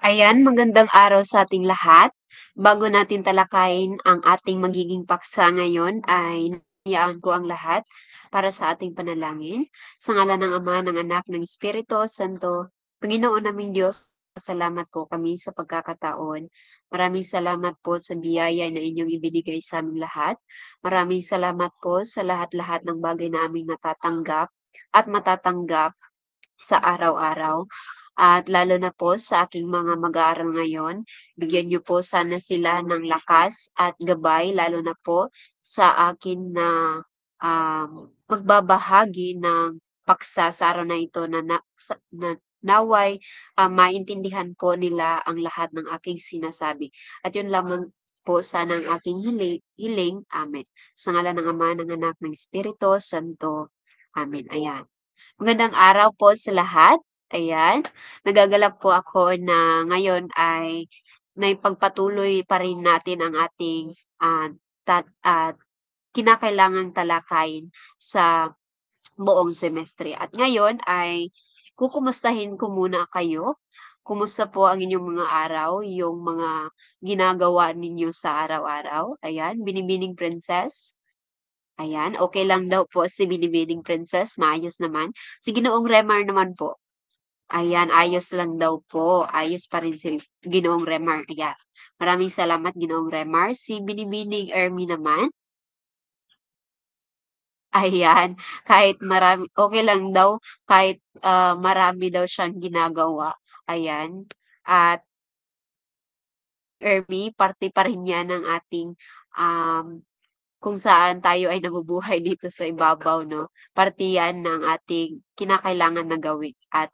Ayan, magandang araw sa ating lahat. Bago natin talakayin ang ating magiging paksa ngayon ay hinayaan ko ang lahat para sa ating panalangin. Sa ngalan ng Ama, ng Anak, ng Espiritu Santo, Panginoon naming Diyos, salamat po kami sa pagkakataon. Maraming salamat po sa biyaya na inyong ibinigay sa aming lahat. Maraming salamat po sa lahat-lahat ng bagay na aming natatanggap at matatanggap sa araw-araw. At lalo na po sa aking mga mag-aaral ngayon, bigyan niyo po sana sila ng lakas at gabay lalo na po sa akin na, magbabahagi ng paksa sa araw na ito na naway, maintindihan po nila ang lahat ng aking sinasabi. At yun lamang po sana ang aking hiling. Amen. Sa ngalan ng Ama, ng Anak, ng Espiritu Santo. Amen. Ayan. Magandang araw po sa lahat. Ayan, nagagalak po ako na ngayon ay naipagpatuloy pa rin natin ang ating, kinakailangang talakayin sa buong semestre. At ngayon ay kukumustahin ko muna kayo. Kumusta po ang inyong mga araw, yung mga ginagawa ninyo sa araw-araw? Ayan, Binibining Princess. Ayan, okey lang daw po si Binibining Princess, maayos naman. Si Ginoong Remar naman po, ayan, ayos lang daw po, ayos pa rin si Ginoong Remar, ayan. Maraming salamat Ginoong Remar. Si Binibining Ermi naman, ayan, kahit marami okey lang daw kahit, marami daw siyang ginagawa, ayan. At Ermi, parte pa rin 'yan ng ating, um kung saan tayo ay nabubuhay dito sa ibabaw 'no, parte 'yan ng ating kinakailangan na gawin at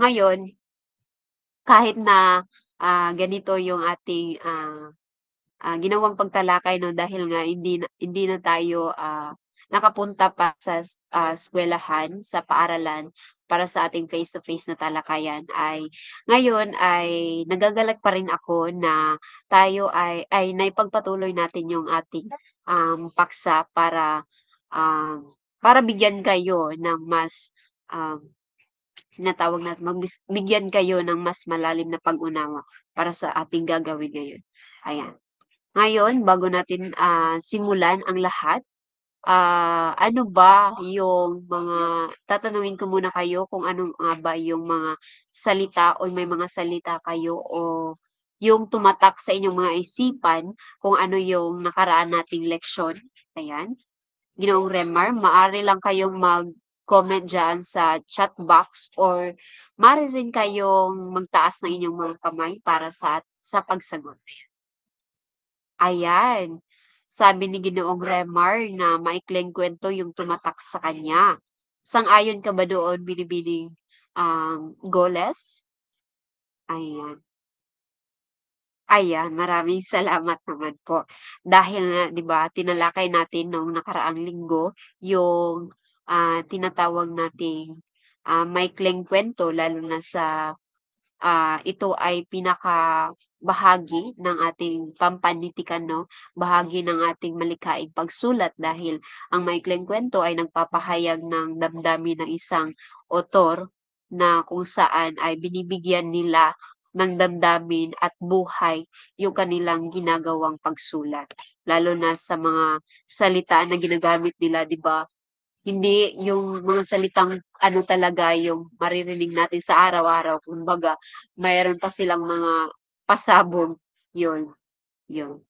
ngayon kahit na, ganito yung ating, ginawang pagtalakay 'no dahil nga hindi na tayo, nakapunta pa sa eskuwelahan, sa paaralan para sa ating face to face na talakayan ay ngayon ay nagagalak pa rin ako na tayo ay naipagpatuloy natin yung ating, paksa para bigyan kayo ng mas, tinatawag natin bigyan kayo ng mas malalim na pag-unawa para sa ating gagawin ngayon, ayan. Ngayon, bago natin, simulan ang lahat, ano ba yung mga tatanungin ko muna kayo kung ano nga ba yung mga salita o may mga salita kayo o yung tumatak sa inyong mga isipan kung ano yung nakaraan nating leksyon, ayan. Ginoong Remar, maaari lang kayong mag-comment diyan sa chat box or maaari rin kayong magtaas ng inyong mga kamay para sa pagsagot. Ayan, sabi ni Ginoong Remar na maikling kwento yung tumatak sa kanya. Sang-ayon ka ba doon, Binibining, Goles? Ayan. Ayan, maraming salamat naman po. Dahil nga 'di ba tinalakay natin nung nakaraang linggo yung, tinatawag nating, maikling kuwento lalo na sa, ito ay pinakabahagi ng ating pampanitikan 'no, bahagi ng ating malikhaing pagsulat dahil ang maikling kuwento ay nagpapahayag ng damdamin ng isang author na kung saan ay binibigyan nila ng damdamin at buhay yung kanilang ginagawang pagsulat. Lalo na sa mga salita na ginagamit nila 'di ba, hindi yung mga salitang ano talaga yung maririnig natin sa araw-araw kumbaga mayroon pa silang mga pasabog, yun, yun.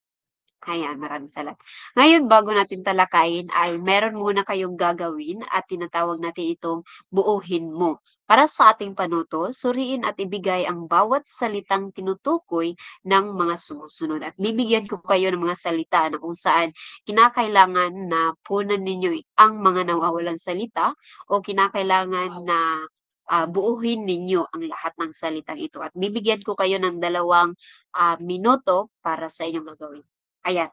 Ayan, maraming salamat. Ngayon bago natin talakayin ay meron muna kayong gagawin at tinatawag natin itong buuhin mo. Para sa ating panuto, suriin at ibigay ang bawat salitang tinutukoy ng mga sumusunod. At bibigyan ko kayo ng mga salita na kung saan kinakailangan na punan ninyo ang mga nawawalang salita o kinakailangan na buuhin ninyo ang lahat ng salitang ito. At bibigyan ko kayo ng 2 minuto para sa inyong gagawin. Ayan.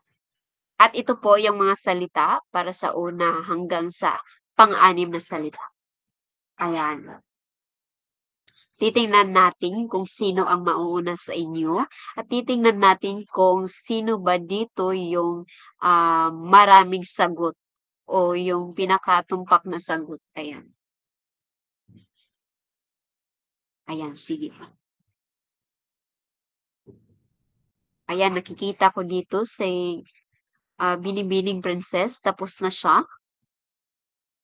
At ito po yung mga salita para sa una hanggang sa pang-anim na salita. Ayan. Titingnan natin kung sino ang mauuna sa inyo at titingnan natin kung sino ba dito yung, maraming sagot o yung pinakatumpak na sagot. Ayan. Ayan, sige. Ayan, nakikita ko dito si, Binibining Princess, tapos na siya.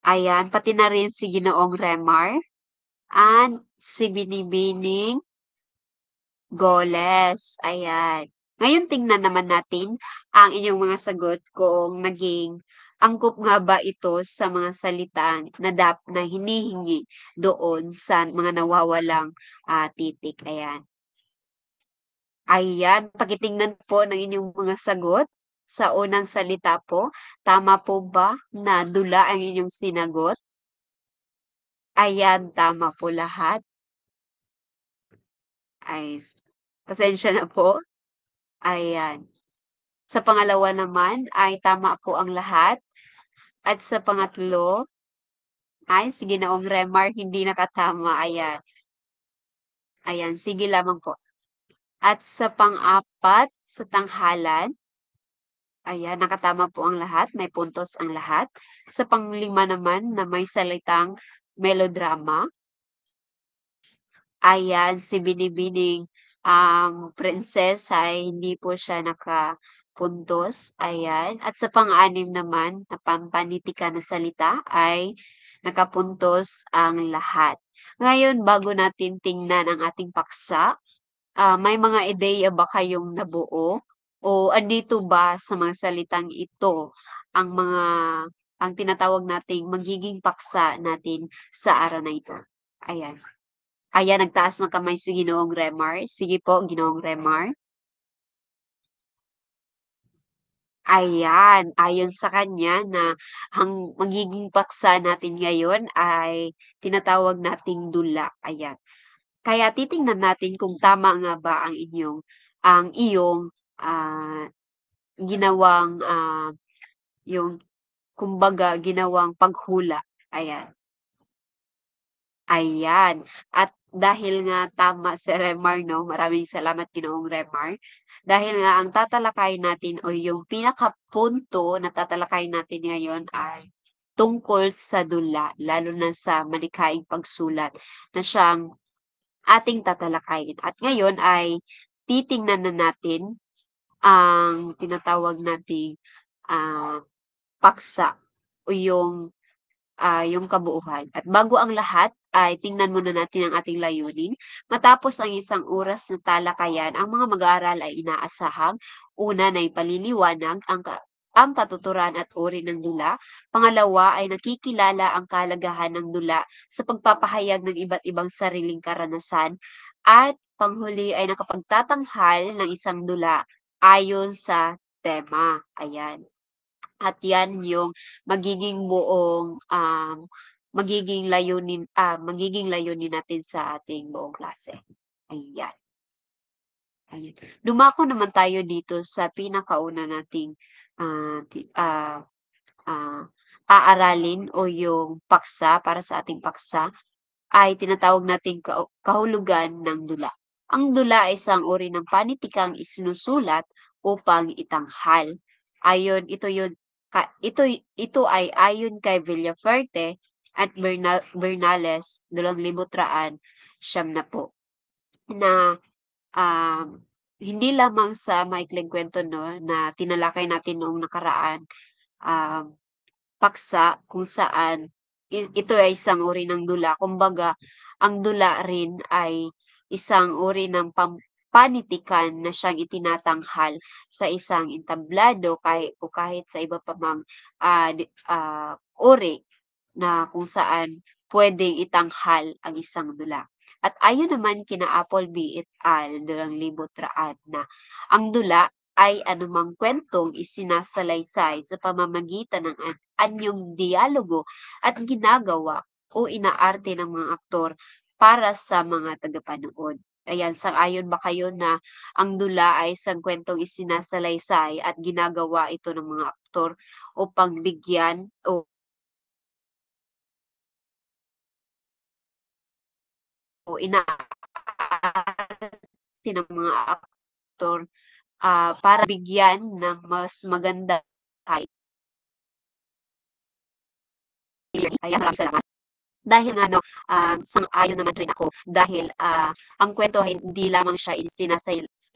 Ayan, pati na rin si Ginoong Remar and si Binibining Goles, ayan. Ngayon tingnan naman natin ang inyong mga sagot kung naging angkop nga ba ito sa mga salita na hinihingi doon sa mga nawawalang, titik, ayan. Ayan, pakitingnan po ng inyong mga sagot. Sa unang salita po, tama po ba na dula ang inyong sinagot? Ayan, tama po lahat. Ay, pasensya na po. Ayan. Sa pangalawa naman ay tama po ang lahat at sa pangatlo ay si Ginoong Remar hindi nakatama, ayan. Ayan, sige lamang po. At sa pang-apat, sa tanghalan, ayan, nakatama po ang lahat, may puntos ang lahat. Sa panglima naman na may salitang melodrama, ayan, si Binibining, Princess ay hindi po siya nakapuntos, ayan. At sa pang-anim naman na pampanitikan na salita ay nakapuntos ang lahat. Ngayon, bago natin tingnan ang ating paksa, may mga ideya ba kayong nabuo o andito ba sa mga salitang ito ang ang tinatawag nating magiging paksa natin sa araw na ito? Ayan. Ayan, nagtaas ng kamay si Ginoong Remar. Sige po, Ginoong Remar. Ayan, ayon sa kanya na ang magiging paksa natin ngayon ay tinatawag nating dula, ayan. Kaya titingnan natin kung tama nga ba ang iyong, ginawang, yung kumbaga ginawang paghula, ayan. Ayan, at dahil nga tama si Remar 'no, maraming salamat Ginoong Remar. Dahil nga ang tatalakayin natin o yung pinakapunto na tatalakayin natin ngayon ay tungkol sa dula, lalo na sa malikhaing pagsulat na siyang ating tatalakayin. At ngayon ay titingnan na natin ang tinatawag nating, ah, paksa o yung kabuuhan. At bago ang lahat ay tingnan muna natin ang ating layunin. Matapos ang isang oras na talakayan, ang mga mag-aaral ay inaasahang una na ipaliliwanag ang katuturan at uri ng dula. Pangalawa ay nakikilala ang kahalagahan ng dula sa pagpapahayag ng iba't ibang sariling karanasan. At panghuli ay nakapagtatanghal ng isang dula ayon sa tema. Ayan. At yan yung magiging layunin natin sa ating buong klase. Ayan, ayan. Dumako naman tayo dito sa pinakauna nating, ah, ti ah, ah, aaralin o yung paksa para sa ating paksa ay tinatawag nating kahulugan ng dula. Ang dula ay isang uri ng panitikang isinusulat upang itanghal. Ayon ito yun ka ito ay ayon kay Villaferte at Bernales, 2010 na, hindi lamang sa maikling kuwento 'no, na tinalakay natin noong nakaraan, um paksa kung saan ito ay isang uri ng dula. Kumbaga, ang dula rin ay isang uri ng panitikan na siyang itinatanghal sa isang entablado kahit sa iba pa mang, uri na kung saan puwedeng itanghal ang isang dula. At ayon naman kina Appleby et al. 2003 na ang dula ay anumang kwentong isinasalaysay sa pamamagitan ng anyong dialogo at ginagawa o inaarte ng mga aktor para sa mga tagapanood. Ayan, sang-ayon ba kayo na ang dula ay isang kwentong isinasalaysay at ginagawa ito ng mga aktor upang bigyan o inaarte ng mga aktor, para bigyan ng mas magandang kahit. Ayan, maraming salamat. Dahil nga 'no, sang-ayon naman rin ako dahil, ang kuwento ay hindi lamang siya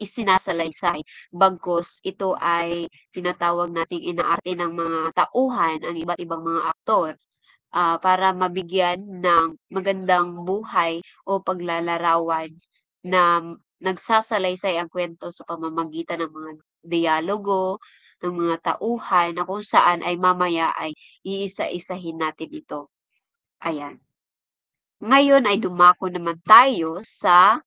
isinasalaysay bagkus ito ay tinatawag nating inaarte ng mga tauhan ang iba't ibang mga aktor, para mabigyan ng magandang buhay o paglalarawan na nagsasalaysay ang kuwento sa pamamagitan ng mga dialogo, ng mga tauhan na kung saan ay mamaya ay iisa-isahin natin ito, ayan. Ngayon ay dumako naman tayo sa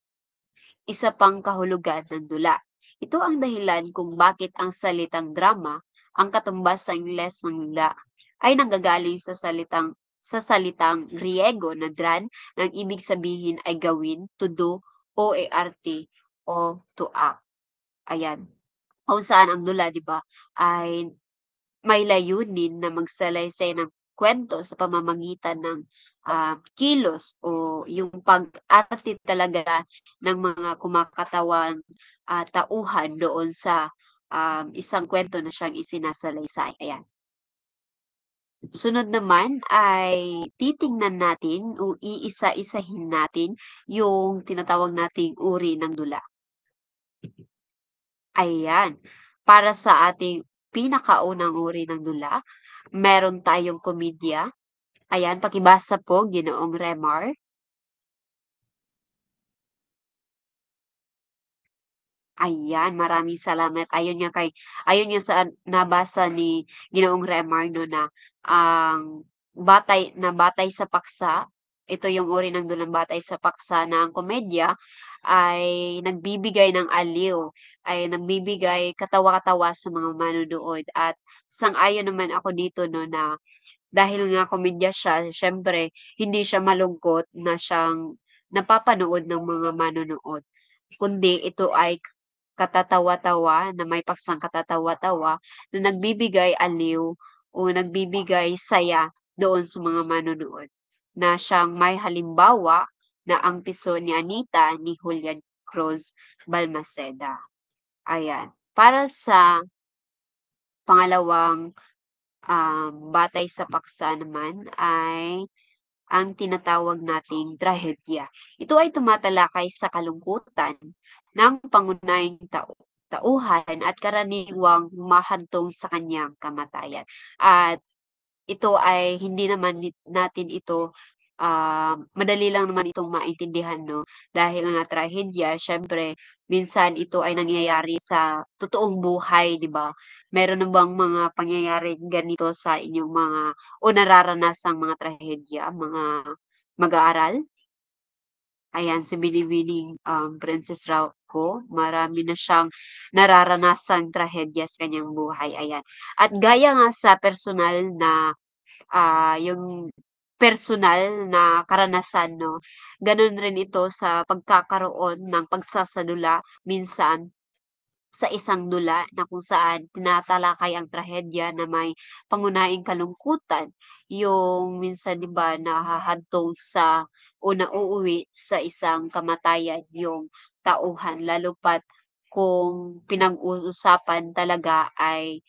isa pang kahulugan ng dula. Ito ang dahilan kung bakit ang salitang drama, ang katumbas sa Ingles ng dula, ay nanggagaling sa salitang Griego na dran, nang ibig sabihin ay gawin, to do, o arte, o to act. Ayan. Kung saan ang dula, di ba, ay may layunin na magsalaysay ng kwento sa pamamagitan ng, kilos o yung pag-arte talaga ng mga kumakatawang, tauhan doon sa, isang kwento na siyang isinasalaysay, ayan. Sunod naman ay titingnan natin o iisa-isahin natin yung tinatawag nating uri ng dula. Ayan, para sa ating pinakaunang uri ng dula, meron tayong komedya. Ayan, pakibasa po Ginoong Remar. Ayan, maraming salamat. Ayon nga sa nabasa ni Ginoong Remar 'no na ang batay sa paksa, ito yung uri ng dulang batay sa paksa na ang komedya ay nagbibigay ng aliw, ay nagbibigay katawa-katawa sa mga manonood at sang-ayon naman ako dito 'no na dahil nga komedya siya siyempre hindi siya malungkot na siyang napapanood ng mga manonood, kundi ito ay katatawa-tawa na may paksang katatawa-tawa na nagbibigay aliw o nagbibigay saya doon sa mga manonood, na siyang may halimbawa na ang piso ni Anita ni Julian Cruz Balmaceda, ayan. Para sa pangalawang, batay sa paksa naman ay ang tinatawag nating trahedya. Ito ay tumatalakay sa kalungkutan ng pangunahing tauhan at karaniwang humahantong sa kanyang kamatayan. At ito ay hindi naman natin ito, madali lang naman itong maintindihan 'no, dahil nga trahedya siyempre minsan ito ay nangyayari sa totoong buhay, 'di ba? Meron na bang mga pangyayaring ganito sa inyong mga o nararanasang mga trahedya, mga mag-aaral? Ayan, si Binibining, Princess raw ko, marami na siyang nararanasang trahedya sa kanyang buhay, ayan. At gaya nga sa yung personal na karanasan 'no, gano'n rin ito sa pagkakaroon ng pagsasadula minsan sa isang dula na kung saan tinatalakay ang trahedya na may pangunahing kalungkutan. Yung minsan 'di ba nahahantong sa o nauuwi sa isang kamatayan yung tauhan lalo pat kung pinag-uusapan talaga ay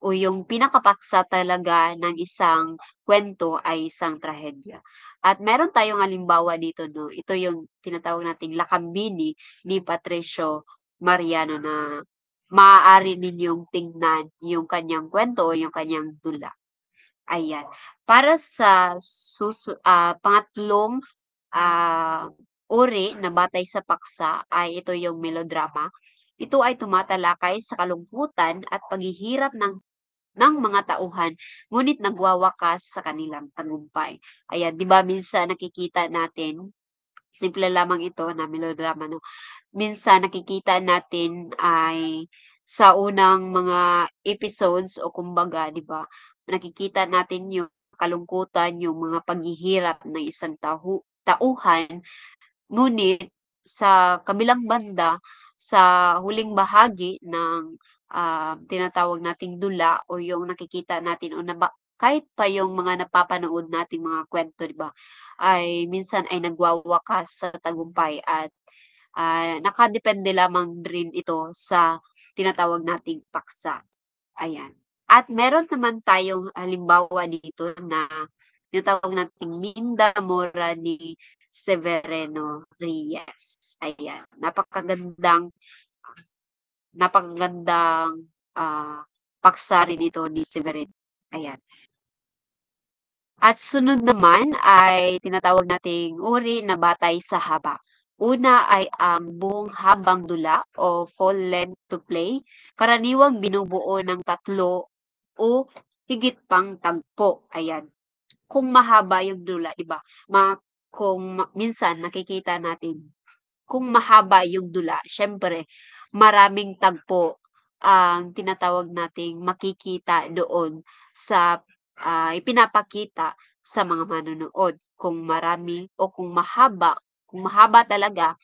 o yung pinakapaksa talaga ng isang kwento ay isang trahedya. At meron tayong halimbawa dito 'no, ito yung tinatawag nating Lakambini ni Patricio Mariano na maaari ninyong tingnan yung kanyang kwento o yung kanyang dula, ayan. Para sa pangatlong, uri na batay sa paksa ay ito yung melodrama. Ito ay tumatalakay sa kalungkutan at paghihirap ng mga tauhan, ngunit nagwawakas sa kanilang tagumpay. Ayan, 'di ba minsan nakikita natin, simple lamang ito na melodrama 'no, minsan nakikita natin ay sa unang mga episodes o kumbaga 'di ba, nakikita natin yung kalungkutan, yung mga paghihirap ng isang tauhan. Ngunit sa kabilang banda, sa huling bahagi ng, tinatawag nating dula o yung nakikita natin o kahit pa yung mga napapanood nating mga kwento 'di ba, ay minsan ay nagwawakas sa tagumpay at, nakadepende lamang rin ito sa tinatawag nating paksa, ayan. At meron naman tayong halimbawa dito na tinatawag nating Minda Mora ni Severino Reyes. Ayan, napakagandang, paksa rin ito ni Severino, ayan. At sunod naman ay tinatawag nating uri na batay sa haba. Una ay ang buong habang dula o full length to play, karaniwang binubuo ng 3 o higit pang tagpo, ayan. Kung mahaba yung dula, 'di ba, kung minsan nakikita natin kung mahaba yung dula, siyempre maraming tagpo ang tinatawag nating makikita doon sa, ipinapakita sa mga manonood. Kung mahaba talaga,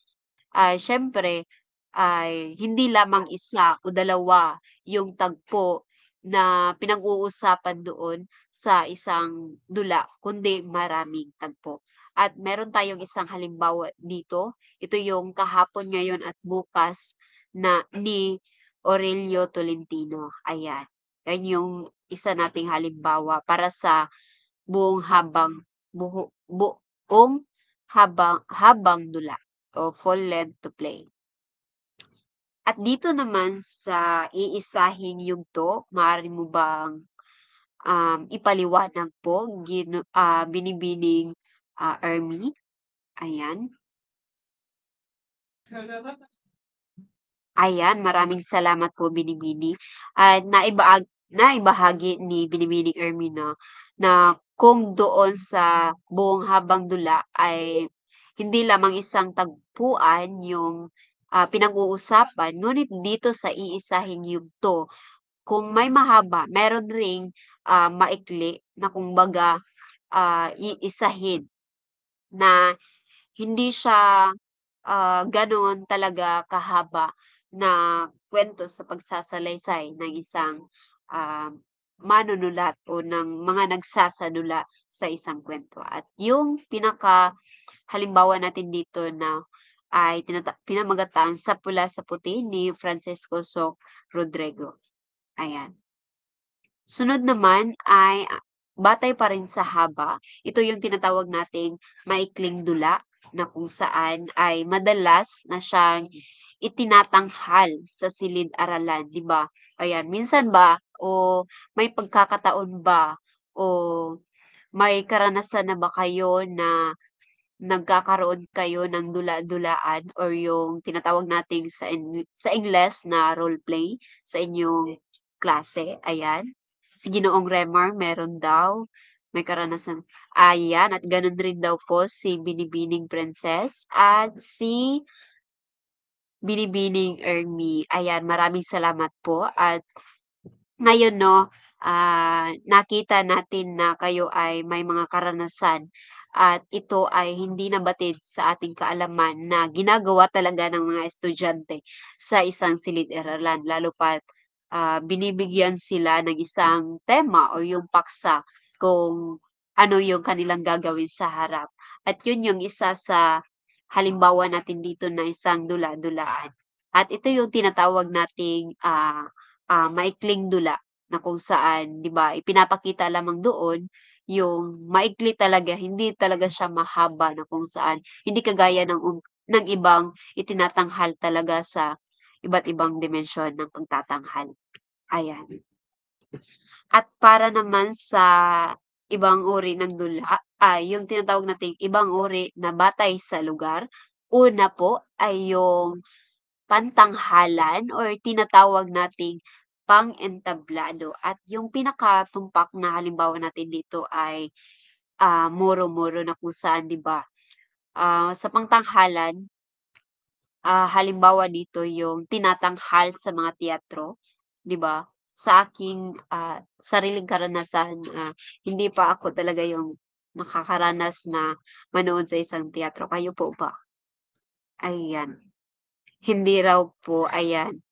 siyempre ay hindi lamang isa o dalawa yung tagpo na pinag-uusapan doon sa isang dula, kundi maraming tagpo. At meron tayong isang halimbawa dito, ito yung Kahapon, Ngayon at Bukas na ni Aurelio Tolentino, ayan. Yan yung isa nating halimbawa para sa buong buong habang dula o full length to play. At dito naman sa iisahing yugto, maaari mo bang, ipaliwanag po Binibining, Ermi? Ayan. Ayan, maraming salamat po Binibini at naibahagi ni Binibining Ermi na kung doon sa buong habang dula ay hindi lamang isang tagpuan yung, pinag-uusapan, ngunit dito sa iisahing yugto kung may mahaba meron ring, maikli na kumbaga, iisahin na hindi siya, gano'n talaga kahaba na kwento sa pagsasalaysay ng isang, ah, manunulat o ng mga nagsasadula sa isang kwento. At yung halimbawa natin dito na ay pinamagatang Sa Pula sa Puti ni Francisco Soc Rodrigo, ayan. Sunod naman ay batay pa rin sa haba, ito yung tinatawag nating maikling dula na kung saan ay madalas na siyang itinatanghal sa silid-aralan, 'di ba? Ayan, minsan ba o may pagkakataon ba o may karanasan na ba kayo na nagkakaroon kayo ng dula-dulaan or yung tinatawag nating sa Ingles na role play sa inyong klase, ayan. Si Ginoong Remar meron daw, may karanasan ayan at gano'n rin daw po si Binibining Princess at si Binibining Ermi. Ayan, maraming salamat po at ngayon 'no, nakita natin na kayo ay may mga karanasan at ito ay hindi nabatid sa ating kaalaman na ginagawa talaga ng mga estudyante sa isang silid-aralan lalo pa't, binibigyan sila ng isang tema o yung paksa kung ano yung kanilang gagawin sa harap. At yun yung isa sa halimbawa natin dito na isang dula-dulaan. At ito yung tinatawag nating, maikling dula na kung saan 'di ba ipinapakita lamang doon yung maikli talaga, hindi talaga siya mahaba na kung saan hindi kagaya ng ibang itinatanghal talaga sa iba't ibang dimensyon ng pagtatanghal, ayan. At para naman sa ibang uri ng dula, yung tinatawag nating ibang uri na batay sa lugar, una po ay yung pantanghalan or tinatawag nating pang-entablado at yung pinakatumpak na halimbawa natin dito ay, muro-muro na kung saan 'di ba, sa pangtanghalan, halimbawa dito yung tinatanghal sa mga teatro, 'di ba? Sa aking, sariling karanasan, hindi pa ako talaga yung nakakaranas na manood sa isang teatro, kayo po ba? Ayan, hindi raw po, ayan.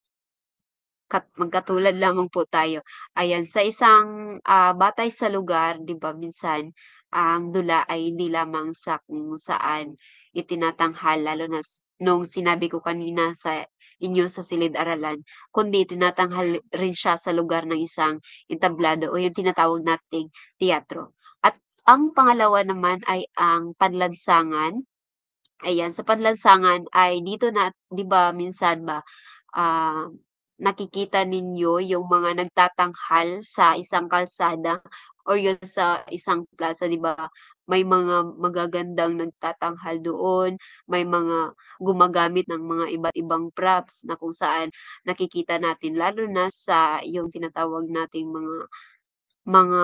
Magkatulad lamang po tayo. Ayan, sa isang, batay sa lugar, 'di ba minsan ang dula ay hindi lamang sa kung saan itinatanghal lalo na nung sinabi ko kanina sa inyo sa silid-aralan, kundi tinatanghal rin siya sa lugar ng isang entablado o yung tinatawag nating teatro. At Ang pangalawa naman ay ang panlansangan. Ayan, sa panlansangan ay dito na 'di ba minsan ba, ah, nakikita ninyo yung mga nagtatanghal sa isang kalsada or yun sa isang plaza 'di ba? May mga magagandang nagtatanghal doon, may mga gumagamit ng mga iba't ibang props na kung saan nakikita natin lalo na sa yung tinatawag nating mga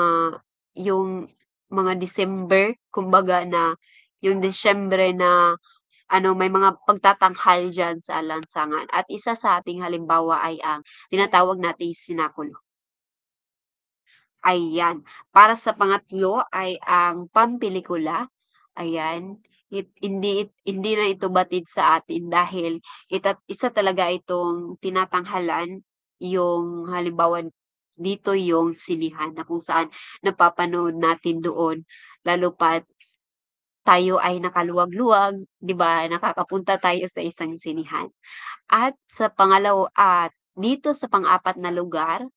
yung mga December kumbaga na yung Disyembre na ano, may mga pagtatanghal diyan sa lansangan at isa sa ating halimbawa ay ang tinatawag nating sinakulo, ayan. Para sa pangatlo ay ang pampelikula, ayan. Hindi na ito batid sa atin dahil isa talaga itong tinatanghalan, yung halimbawa dito yung sinehan na kung saan napapanood natin doon lalo pat tayo ay nakaluwag-luwag, 'di ba, nakakapunta tayo sa isang sinehan. At sa at dito sa pang-apat na lugar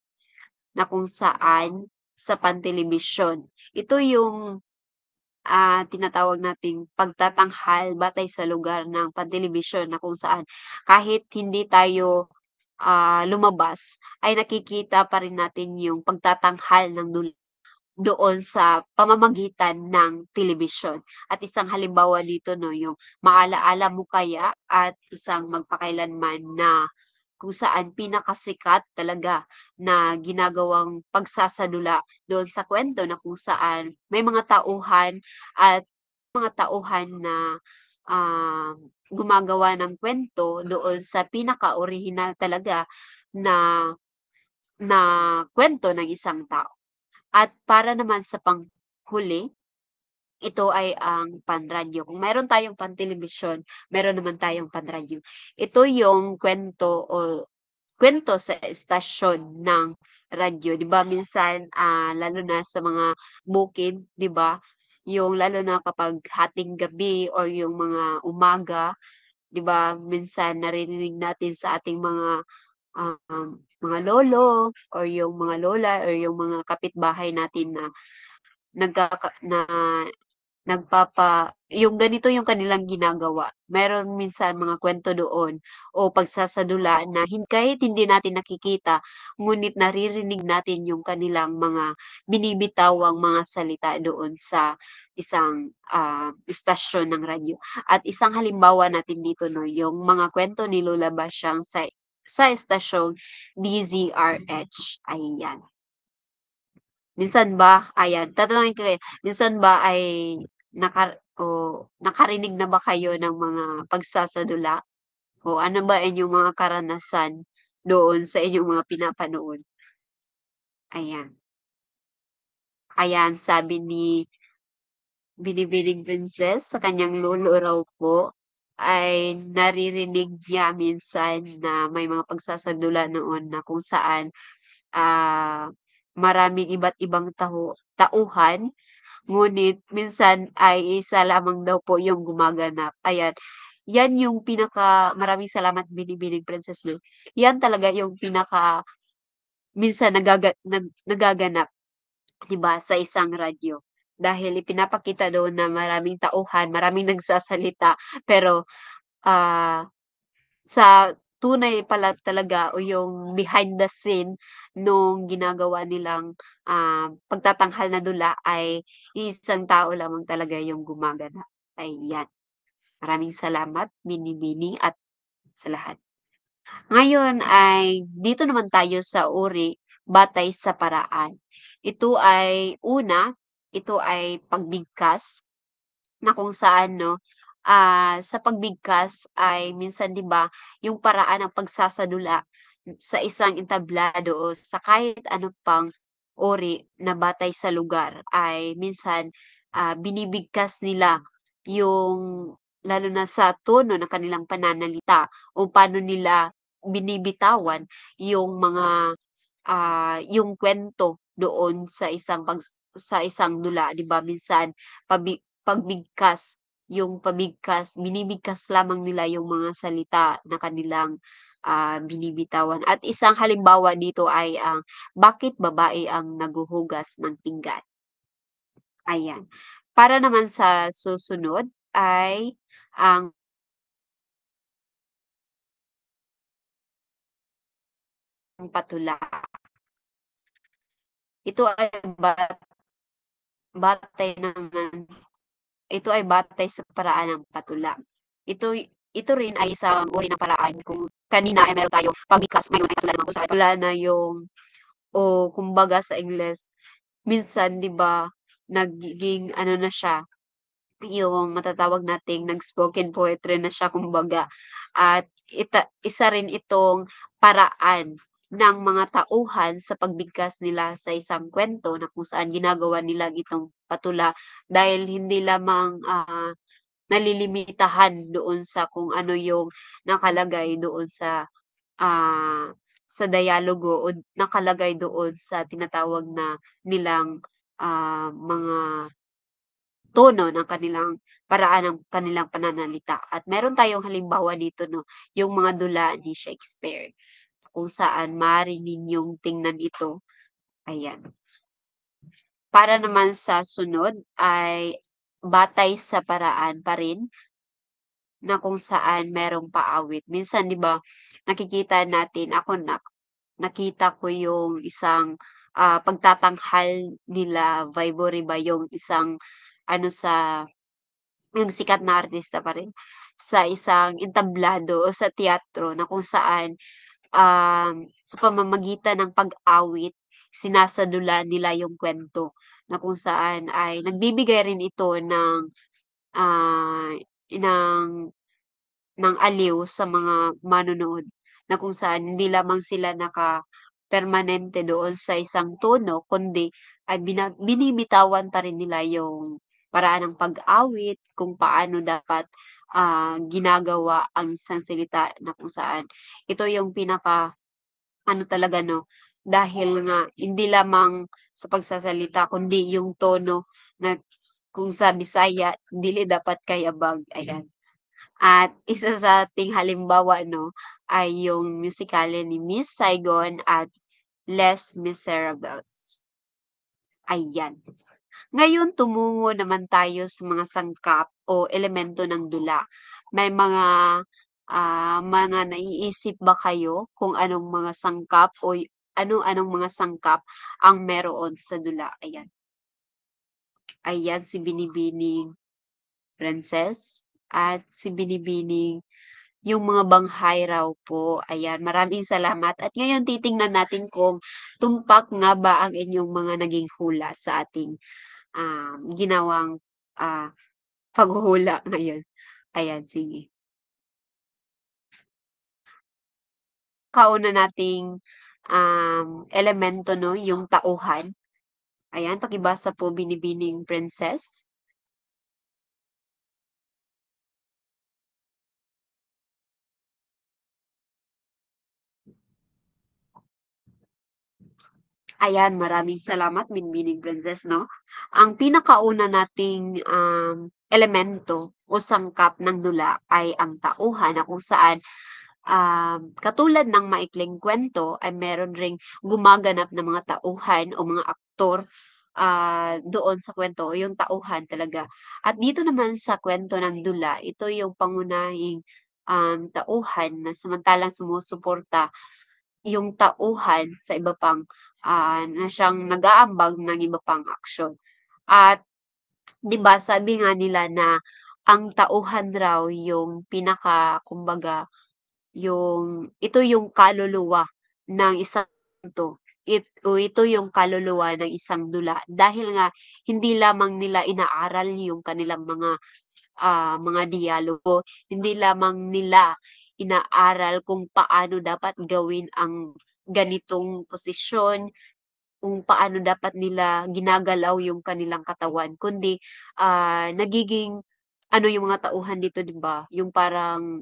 na kung saan sa pantelebisyon. Ito yung, tinatawag nating pagtatanghal batay sa lugar ng pantelebisyon na kung saan kahit hindi tayo, lumabas ay nakikita pa rin natin yung pagtatanghal ng doon sa pamamagitan ng telebisyon. At isang halimbawa dito 'no, yung Maalaala Mo Kaya at isang Magpakailanman na kung saan pinakasikat talaga na ginagawang pagsasadula doon sa kwento na kung saan may mga tauhan at mga tauhan na, gumagawa ng kwento doon sa pinaka-orihinal talaga na na kwento ng isang tao. At para naman sa panghuli, ito ay ang panradyo. Kung meron tayong pantelebisyon, meron naman tayong panradyo. Ito yung kwento sa istasyon ng radyo. 'Di ba minsan, lalo na sa mga bukid, 'di ba? Yung lalo na kapag hating gabi or yung mga umaga, 'di ba minsan naririnig natin sa ating mga lolo or yung mga lola or yung mga kapitbahay natin na na yung ganito yung kanilang ginagawa. Meron minsan mga kwento doon o pagsasadula na kahit hindi natin nakikita, ngunit naririnig natin yung kanilang mga binibitawang mga salita doon sa isang, istasyon ng radyo. At isang halimbawa natin dito 'no, yung mga kwento ni Lola Basyang sa istasyong DZRH, ayan. Minsan ba ayan, tatanungin ko kayo, minsan ba ay nakarinig na ba kayo ng mga pagsasadula o ano ba inyong mga karanasan doon sa inyong mga pinapanood? Ayan. Ayan, sabi ni Binibining Princess sa kanyang lolo raw po ay naririnig niya minsan na may mga pagsasadula noon na kung saan, ah, maraming iba't ibang tauhan. Ngunit minsan ay isa lamang daw po yung gumaganap, ayan. Yan yung maraming salamat Binibining Princess 'no. Yan talaga yung minsan nagaganap, 'di ba, sa isang radyo. Dahil ipinapakita doon na maraming tauhan, maraming nagsasalita, pero, ah, sa tunay pala talaga o yung behind the scene nung ginagawa nilang, pagtatanghal na dula ay isang tao lamang talaga yung gumaganap, ayan. Maraming salamat Binibini at sa lahat. Ngayon ay dito naman tayo sa uri batay sa paraan. Ito ay pagbigkas na kung saan 'no, sa pagbigkas ay minsan 'di ba, yung paraan ng pagsasadula sa isang entablado o sa kahit ano pang uri na batay sa lugar ay minsan, binibigkas nila yung lalo na sa tono ng kanilang pananalita o paano nila binibitawan yung yung kwento doon sa isang dula 'di ba minsan binibigkas lamang nila yung mga salita na kanilang, binibitawan at isang halimbawa dito ay ang "Bakit babae ang naghuhugas ng pinggan?" ayan. Para naman sa susunod ay ang patula. Ito ay batay naman ito ay batay sa paraan ng patula. Ito rin ay isang uri ng paraan kung kanina ay meron tayong pagbigkas, ngayon ay katulad naman po sa wala na yung o kumbaga sa Ingles, minsan 'di ba nagiging ano na siya, yung matatawag nating nag-spoken poetry na siya kumbaga. At isa rin itong paraan ng mga tauhan sa pagbigkas nila sa isang kwento na kung saan ginagawa nila itong patula dahil hindi lamang, nalilimitahan doon sa kung ano yung nakalagay doon sa dialogo o nakalagay doon sa tinatawag na nilang, mga tono ng kanilang paraan ng kanilang pananalita. At meron tayong halimbawa dito 'no, yung mga dula ni Shakespeare, kung saan maaari ninyong tingnan ito, ayan. Para naman sa sunod ay batay sa paraan pa rin na kung saan merong paawit. Minsan 'di ba, nakikita natin ako nakita ko yung isang, pagtatanghal nila Vibory ba yung isang ano sa yung sikat na artista pa rin, sa isang entablado o sa teatro na kung saan, sa pamamagitan ng pag-awit, sinasadula nila yung kwento na kung saan ay nagbibigay rin ito ah, ng aliw sa mga manonood na kung saan hindi lamang sila nakapermanente doon sa isang tono kundi ay binibitawan pa rin nila yung paraan ng pag-awit, kung paano dapat, ginagawa ang isang salita na kung saan ito yung pinaka-ano talaga 'no, dahil nga hindi lamang sa pagsasalita kundi yung tono na kung sa Bisaya, dili dapat kayabag, ayan. At isa sa ating halimbawa 'no, ay yung musikalya ni Miss Saigon at Les Miserables, ayan. Ngayon tumungo naman tayo sa mga sangkap o elemento ng dula. May mga naiisip ba kayo kung anong mga sangkap o ano-anong mga sangkap ang meron sa dula? Ayan. Ayan si Binibining Princess at si Binibining yung mga banghay raw po, ayan. Maraming salamat at ngayon titingnan natin kung tumpak nga ba ang inyong mga naging hula sa ating, ginawang, ah, paghuhula ngayon. Ayan, sige. Kauna nating, elemento 'no, yung tauhan. Ayan, pakibasa po Binibining Princess. Ayan, maraming salamat Binbining Princess 'no. Ang pinakauna nating, elemento o sangkap ng dula ay ang tauhan na kung saan, katulad ng maikling kwento ay meron ring gumaganap na mga tauhan o mga aktor, doon sa kwento o yung tauhan talaga. At dito naman sa kwento ng dula, ito yung pangunahing, tauhan na samantalang sumusuporta yung tauhan sa iba pang, na siyang nag-aambag ng iba pang aksyon. At 'di ba sabi nga nila na ang tauhan raw yung kumbaga ito yung kaluluwa ng isang kwento, ito yung kaluluwa ng isang dula dahil nga hindi lamang nila inaaral yung kanilang mga dialogo, hindi lamang nila inaaral kung paano dapat gawin ang ganitong posisyon, kung paano dapat nila ginagalaw yung kanilang katawan, kundi, nagiging ano yung mga tauhan dito 'di ba, yung parang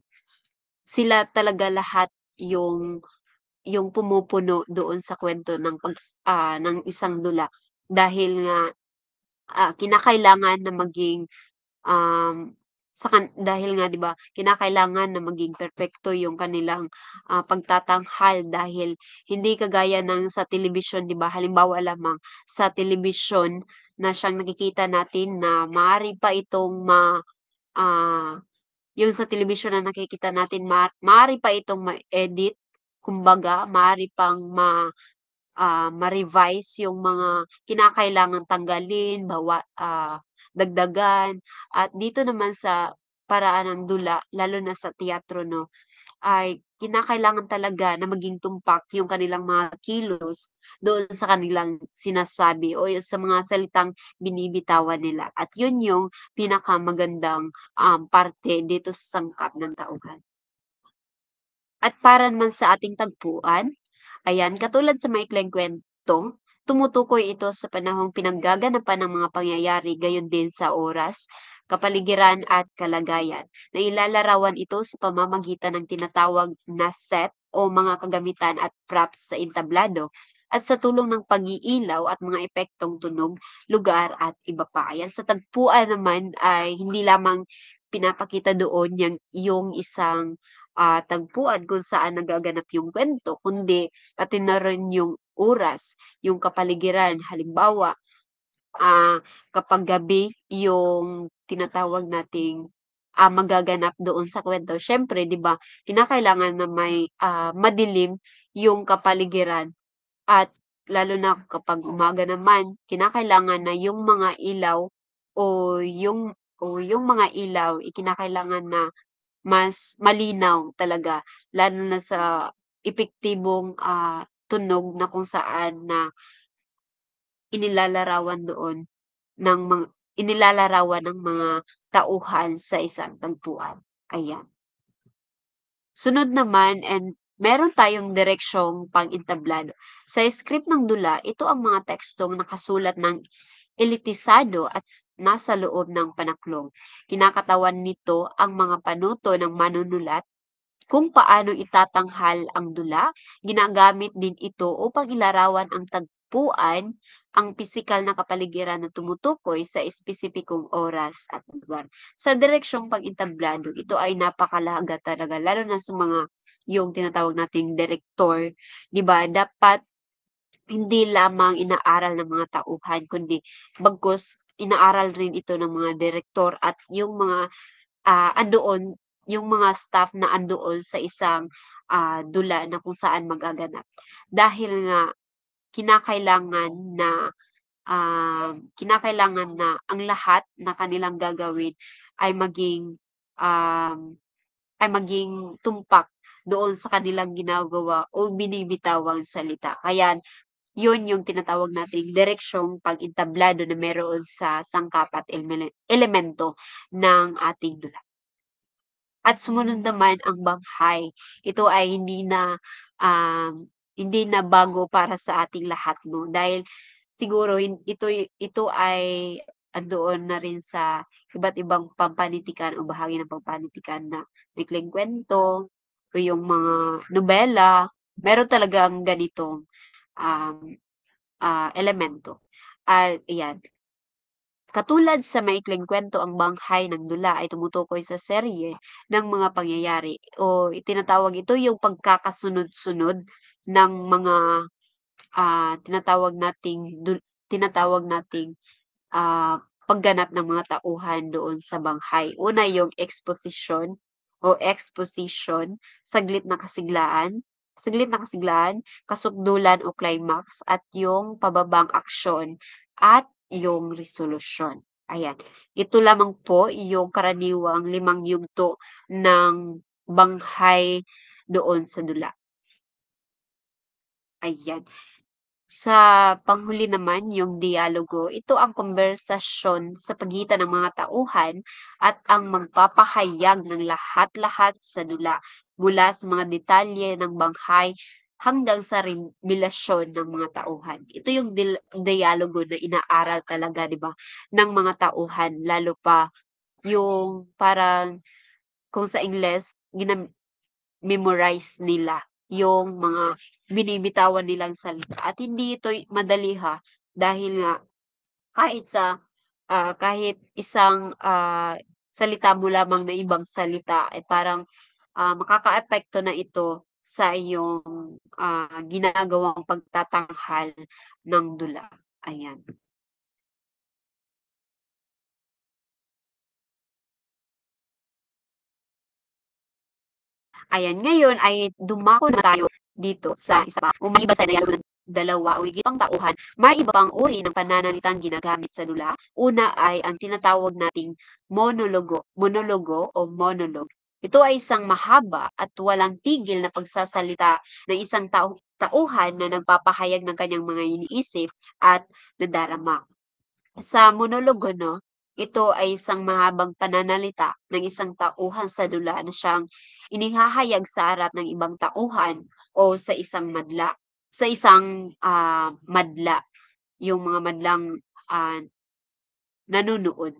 sila talaga lahat yung pumupuno doon sa kwento ng isang dula. Dahil nga, kinakailangan na maging dahil nga 'di ba, kinakailangan na maging perpekto yung kanilang, pagtatanghal dahil hindi kagaya ng sa telebisyon 'di ba, halimbawa lamang sa telebisyon na siyang nakikita natin na maaari pa itong ah, yung sa telebisyon na nakikita natin maaari pa itong ma-edit, kumbaga maaari pang ma-revise yung mga kinakailangang tanggalin, dagdagan. At dito naman sa paraan ng dula, lalo na sa teatro 'no, ay kinakailangan talaga na maging tumpak yung kanilang mga kilos doon sa kanilang sinasabi o yung sa mga salitang binibitawan nila at yun yung pinakamagandang, parte dito sa sangkap ng tauhan. At para naman sa ating tagpuan, ayan, katulad sa maikling kwento, tumutukoy ito sa panahong pinaggaganapan ng mga pangyayari gayon din sa oras, kapaligiran at kalagayan. Na ilalarawan ito sa pamamagitan ng tinatawag na set o mga kagamitan at props sa entablado at sa tulong ng pag-iilaw at mga epektong tunog, lugar at iba pa. Ayan, sa tagpuan naman ay hindi lamang pinapakita doon yung isang tagpuan kung saan nagaganap yung kwento kundi pati na rin yung oras, yung kapaligiran. Halimbawa, kapag gabi yung tinatawag nating, magaganap doon sa kwento siyempre 'di ba kinakailangan na may, madilim yung kapaligiran at lalo na kapag umaga naman kinakailangan na yung mga ilaw o yung mga ilaw, kinakailangan na mas malinaw talaga lalo na sa epektibong, tunog na kung saan na inilalarawan doon ng inilalarawan ng mga tauhan sa isang tagpuan, ayan. Sunod naman meron tayong direksyong pang-entablado. Sa script ng dula, ito ang mga tekstong nakasulat ng elitisado at nasa loob ng panaklong. Kinakatawan nito ang mga panuto ng manunulat kung paano itatanghal ang dula. Ginagamit din ito upang ilarawan ang tagpuan, ang pisikal na kapaligiran na tumutukoy sa espesipikong oras at lugar. Sa direksyong pag-entablado, ito ay napakalaga talaga lalo na sa mga yung tinatawag nating direktor, 'di ba? Dapat hindi lamang inaaral ng mga tauhan kundi bagkus inaaral rin ito ng mga direktor at yung mga andoon yung mga staff na andoon sa isang, dula na kung saan magaganap. Dahil nga kinakailangan na, kinakailangan na ang lahat na kanilang gagawin ay maging tumpak doon sa kanilang ginagawa o binibitawang salita. Kaya yun yung tinatawag nating direksyong pag-entablado na meron sa sangkap at elemento ng ating dula. At sumunod naman ang banghay. Ito ay hindi na bago para sa ating lahat 'no, dahil siguro ito ay andoon na rin sa iba't ibang pampanitikan o bahagi ng pampanitikan na maikling kuwento o yung mga nobela, meron talagang ganitong, um, elemento. At iyan, katulad sa maikling kwento ang banghay ng dula ay tumutukoy sa serye ng mga pangyayari o itinatawag ito yung pagkakasunod-sunod ng mga, tinatawag nating, pagganap ng mga tauhan doon sa banghay. Una yung exposition, saglit na kasiglaan, kasukdulan o climax at yung pababang aksyon at yung resolusyon. Ayan, ito lamang po yung karaniwang 5 yugto ng banghay doon sa dula, ayan. Sa panghuli naman yung dialogo, ito ang konbersasyon sa pagitan ng mga tauhan at ang magpapahayag ng lahat-lahat sa dula, mula sa mga detalye ng banghay hanggang sa revelasyon ng mga tauhan. Ito yung dialogo na inaaral talaga, 'di ba, ng mga tauhan lalo pa yung parang kung sa Ingles memorize nila yung mga binibitawan nilang salita at hindi ito madali dahil nga kahit kahit isang, salita mo lamang na ibang salita ay parang, makakaapekto na ito sa iyong, ginagawang pagtatanghal ng dula, ayan. Ayan, ngayon ay dumako na tayo dito sa isa pa. Kung maliban sa dialogo ng dalawa o higit pang tauhan, may iba pang uri ng pananalitang ginagamit sa dula. Una ay ang tinatawag nating monologo o monologue. Ito ay isang mahaba at walang tigil na pagsasalita ng isang tauhan na nagpapahayag ng kanyang mga iniisip at nadarama. Sa monologo 'no, ito ay isang mahabang pananalita ng isang tauhan sa dula na siyang inihahayag sa harap ng ibang tauhan o sa isang madla. Sa isang, madla, yung mga madlang, nanunood.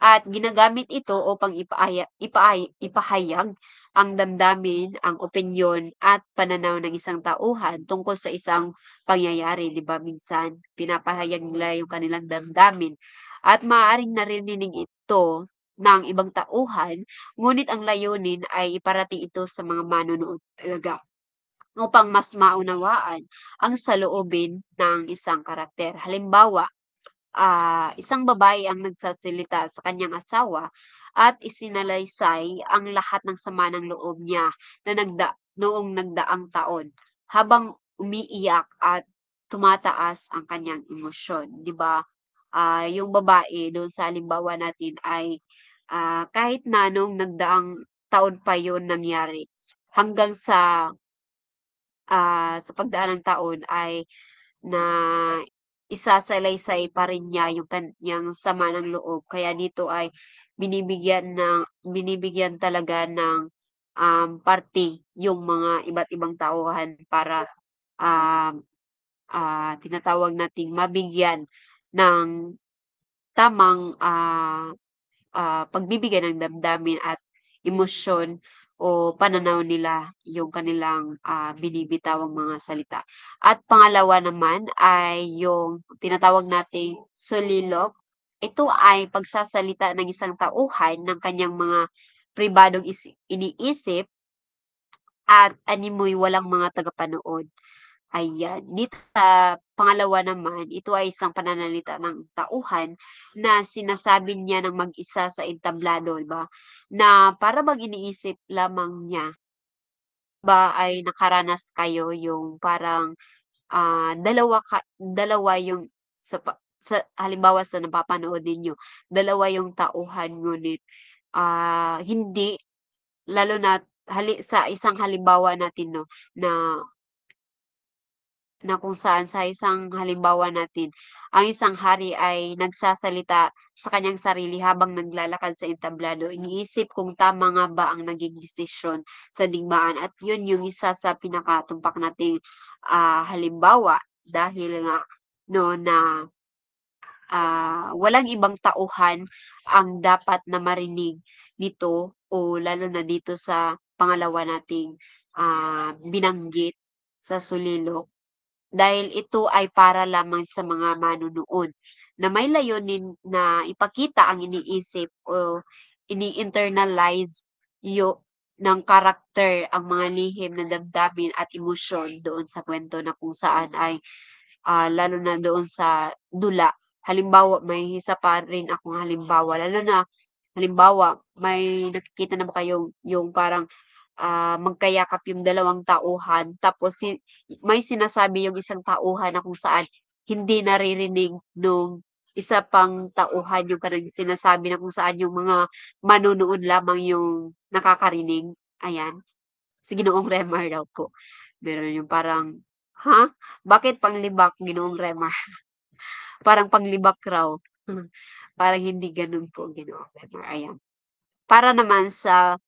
At ginagamit ito upang ipahayag ang damdamin, ang opinyon at pananaw ng isang tauhan tungkol sa isang pangyayari, 'di ba? Minsan pinapahayag nila yung kanilang damdamin at maaaring naririnig ito ng ibang tauhan, ngunit ang layunin ay iparating ito sa mga manonood talaga upang mas maunawaan ang saloobin ng isang karakter. Halimbawa, isang babae ang nagsasalita sa kanyang asawa at isinalaysay ang lahat ng sama ng loob niya na noong nagdaang taon habang umiiyak at tumataas ang kanyang emosyon, 'di ba? Yung babae doon sa halimbawa natin ay, kahit na noong nagdaang taon pa yon nangyari, hanggang sa pagdaan ng taon ay na isasalaysay pa rin niya yung kaniyang sama ng loob kaya dito ay binibigyan talaga ng, parte yung mga iba't ibang tauhan para, um, tinatawag nating mabigyan ng tamang, pagbibigay ng damdamin at emosyon o pananaw nila yung kanilang, binibitawang mga salita. At pangalawa naman ay yung tinatawag nating solilog. Ito ay pagsasalita ng isang tauhan ng kanyang mga pribadong iniisip at animoy walang mga tagapanood. Ayan, dito sa pangalawa naman, ito ay isang pananalita ng tauhan na sinasabi niya ng mag-isa sa entablado, 'di ba? Na para bang iniisip lamang niya ba ay nakaranas kayo yung parang, dalawa yung sa halimbawa sa napapanood ninyo, dalawa yung tauhan ngunit, hindi lalo na't sa isang halimbawa natin 'no, na kung saan sa isang halimbawa natin, ang isang hari ay nagsasalita sa kanyang sarili habang naglalakad sa entablado. Iniisip kung tama nga ba ang naging desisyon sa digmaan at yun yung isa sa pinakatumpak nating, halimbawa dahil nga 'no na, walang ibang tauhan ang dapat na marinig nito o lalo na dito sa pangalawa nating, binanggit sa sulilok. Dahil ito ay para lamang sa mga manunood na may layunin na ipakita ang iniisip o ini-internalize ng karakter ang mga lihim na damdamin at emosyon doon sa kwento na kung saan ay, lalo na doon sa dula. Halimbawa, may isa pa rin akong halimbawa lalo na halimbawa, may nakikita na ba kayong yung parang magkayakap yung dalawang tauhan tapos may sinasabi yung isang tauhan na kung saan hindi naririnig nung isa pang tauhan yung kanilang sinasabi na kung saan yung mga manonood lamang yung nakakarinig, ayan. Si Ginoong Remar daw po. Meron yung parang, "Ha? Bakit panglibak Ginoong Remar?" Parang panglibak raw. Parang hindi gano'n po Ginoong Remar, ayan. Para naman sa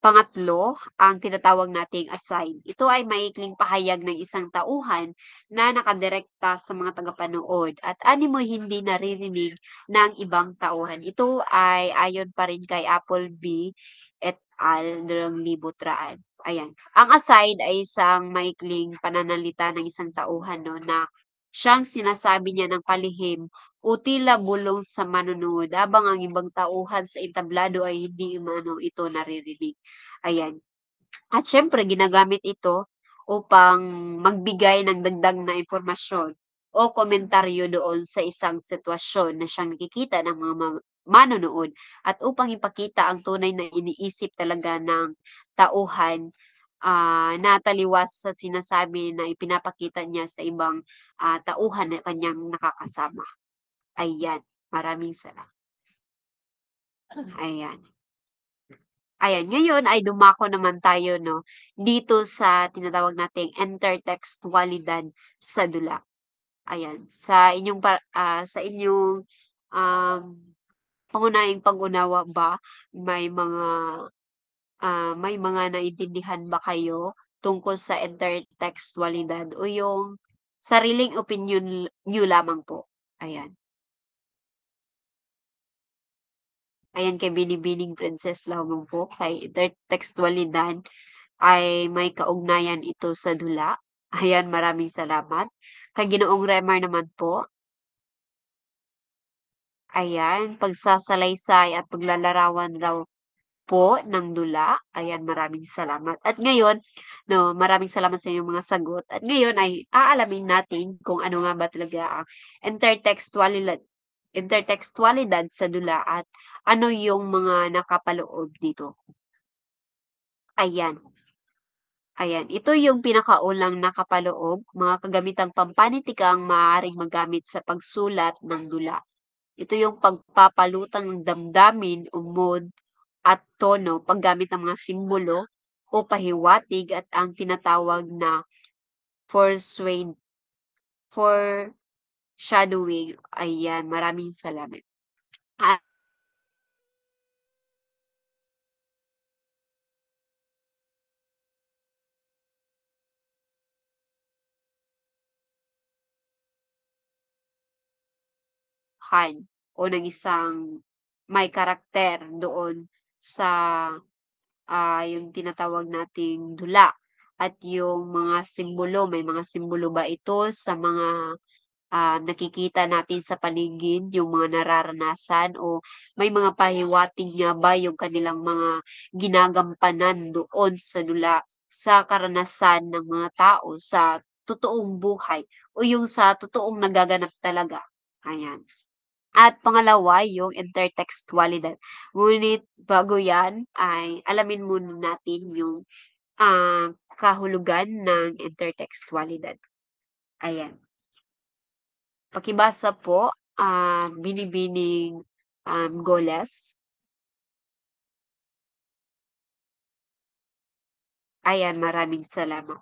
pangatlo, ang tinatawag nating aside. Ito ay maikling pahayag ng isang tauhan na nakadirekta sa mga tagapanood at animo'y hindi naririnig ng ibang tauhan. Ito ay ayon pa rin kay Appleby et al. 2003. Ayan. Ang aside ay isang maikling pananalita ng isang tauhan 'no, na siyang sinasabi niya ng palihim o tila bulong sa manonood habang ang ibang tauhan sa entablado ay hindi umano ito naririnig. Ayan. At siyempre ginagamit ito upang magbigay ng dagdag na impormasyon o komentaryo doon sa isang sitwasyon na siyang nakikita ng mga manonood at upang ipakita ang tunay na iniisip talaga ng tauhan, na taliwas sa sinasabi na ipinapakita niya sa ibang, tauhan na kanyang nakakasama. Ayan, maraming ayan. Ayan, ngayon ay dumako naman tayo 'no, dito sa tinatawag nating intertextualidad sa dula. Ayan, sa inyong, um, pangunahing pag-unawa ba may mga naintindihan ba kayo tungkol sa intertextualidad o yung sariling opinyon niyo lamang po? Ayan. Ayan kay Binibining Princess lamang po, kay intertextualidad ay may kaugnayan ito sa dula. Ayan, maraming salamat. Kay Ginoong Remar naman po, ayan, pagsasalaysay at paglalarawan raw po ng dula. Ayan, maraming salamat. At ngayon 'no, maraming salamat sa inyong mga sagot at ngayon ay aalamin natin kung ano nga ba talaga ang intertextualidad intertextualidad sa dula at ano yung mga nakapaloob dito. Ayan. Ayan, ito yung pinakaunang nakapaloob, mga kagamitang pampanitikan ang maaaring magamit sa pagsulat ng dula. Ito yung pagpapalutang ng damdamin o mood at tono, paggamit ng mga simbolo o pahiwatig at ang tinatawag na foreshadowing. Foreshadowing. Ayan, maraming salamat. At han o ng isang may karakter doon sa yung tinatawag nating dula at yung mga simbolo, may mga simbolo ba ito sa mga, nakikita natin sa paligid, yung mga nararanasan o may mga pahiwatig nga ba yung kanilang mga ginagampanan doon sa dula, sa karanasan ng mga tao sa totoong buhay o yung sa totoong nagaganap talaga, ayan. At pangalawa yung intertextualidad. Ngunit bago yan ay alamin muna natin yung, kahulugan ng intertextualidad. Ayan, pakibasa po, Binibining, Goles. Ayan, maraming salamat.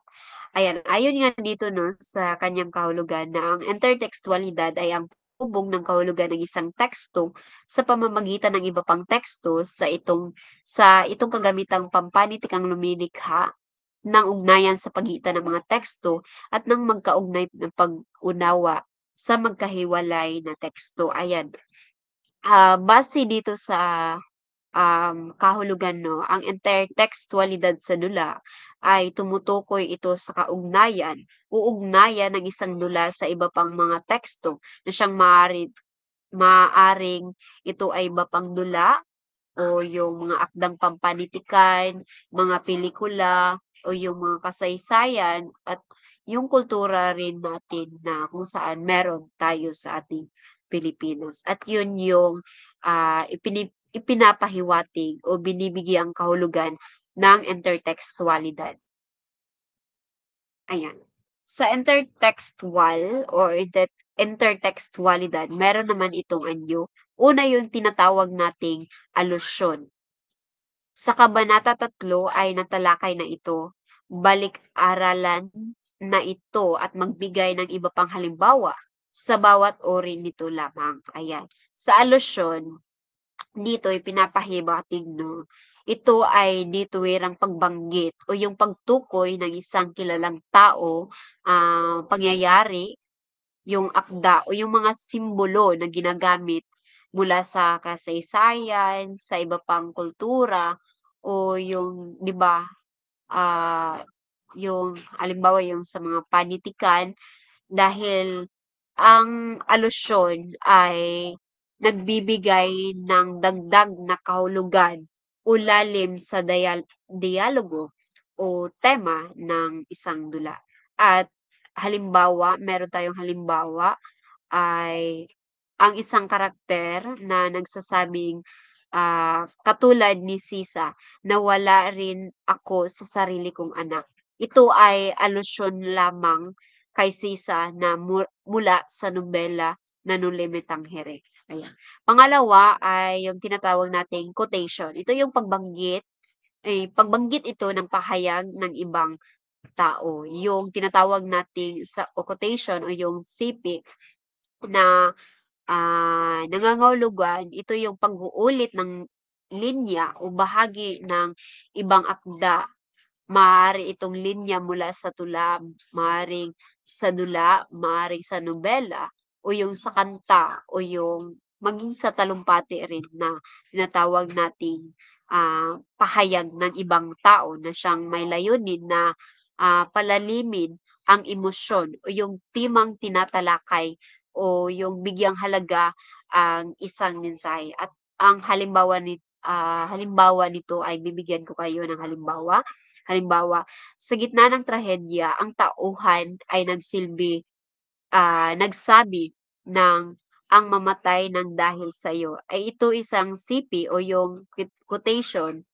Ayan, ayon nga dito 'no, sa kanyang kahulugan na ang intertextualidad ay ang hubog ng kahulugan ng isang teksto sa pamamagitan ng iba pang teksto sa itong kagamitang pampanitikang lumilikha ng ugnayan sa pagitan ng mga teksto at ng magkaugnay ng pag-unawa sa magkahiwalay na teksto. Ayan, base dito sa kahulugan 'no, ang intertextualidad sa dula ay tumutukoy ito sa ugnayan ng isang dula sa iba pang mga teksto na siyang maaaring ito ay iba pang dula o yung mga akdang pampanitikan, mga pelikula o yung mga kasaysayan at yung kultura rin natin na kung saan meron tayo sa ating Pilipinas. At yun yung, ipinapahiwatig o binibigyang kahulugan ng intertextualidad, ayan. Sa intertextual or intertextualidad meron naman itong anyo. Una yung tinatawag nating alusyon. Sa Kabanata 3 ay natalakay na ito, balik-aralan na ito at magbigay ng iba pang halimbawa sa bawat uri nito lamang, ayan. Sa alusyon, dito ipinapahiwatig 'no, ito ay dituwirang pagbanggit o yung pagtukoy ng isang kilalang tao, pangyayari, yung akda o yung mga simbolo na ginagamit mula sa kasaysayan, sa iba pang kultura o yung 'di ba, ah, yung halimbawa yung sa mga panitikan dahil ang alusyon ay nagbibigay ng dagdag na kahulugan o lalim sa dialogo o tema ng isang dula. At halimbawa, meron tayong halimbawa ay ang isang karakter na nagsasabing, katulad ni Sisa na wala rin ako sa sarili kong anak. Ito ay alusyon lamang kay Sisa na mula sa nobela na Nulimit ang Hirik, ayan. Pangalawa ay yung tinatawag nating quotation. Ito yung pagbanggit ito ng pahayag ng ibang tao. Yung tinatawag nating sa o quotation o yung sipik na nangangahulugan, ito yung pag-uulit ng linya o bahagi ng ibang akda. Maaari itong linya mula sa tula, maaaring sa dula, maaaring sa nobela, o yung sa kanta, o yung maging sa talumpati rin na tinatawag nating pahayag ng ibang tao na siyang may layunin na palalimin ang emosyon o yung timang tinatalakay o yung bigyang halaga ang isang mensahe. At ang halimbawa nito ay bibigyan ko kayo ng halimbawa. Halimbawa, sa gitna ng trahedya, ang tauhan ay nagsabi ng ang mamatay ng dahil sa'yo. Ay ito isang sipi o yung quotation,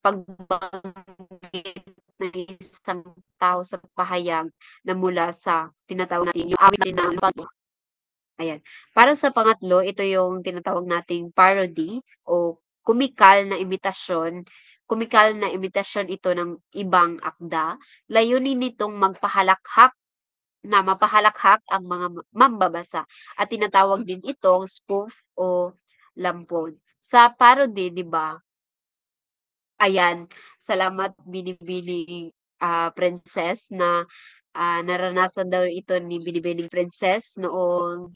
pagbanggit ng isang tao sa pahayag na mula sa tinatawag natin yung awit natin na lupang. Ayan. Para sa pangatlo, ito yung tinatawag nating parody o kumikal na imitasyon ito ng ibang akda. Layunin nitong mapahalakhak ang mga mambabasa at tinatawag din itong spoof o lampon. Sa parody, 'di ba? Ayan, salamat Binibining Princess na naranasan daw ito ni Binibining Princess noong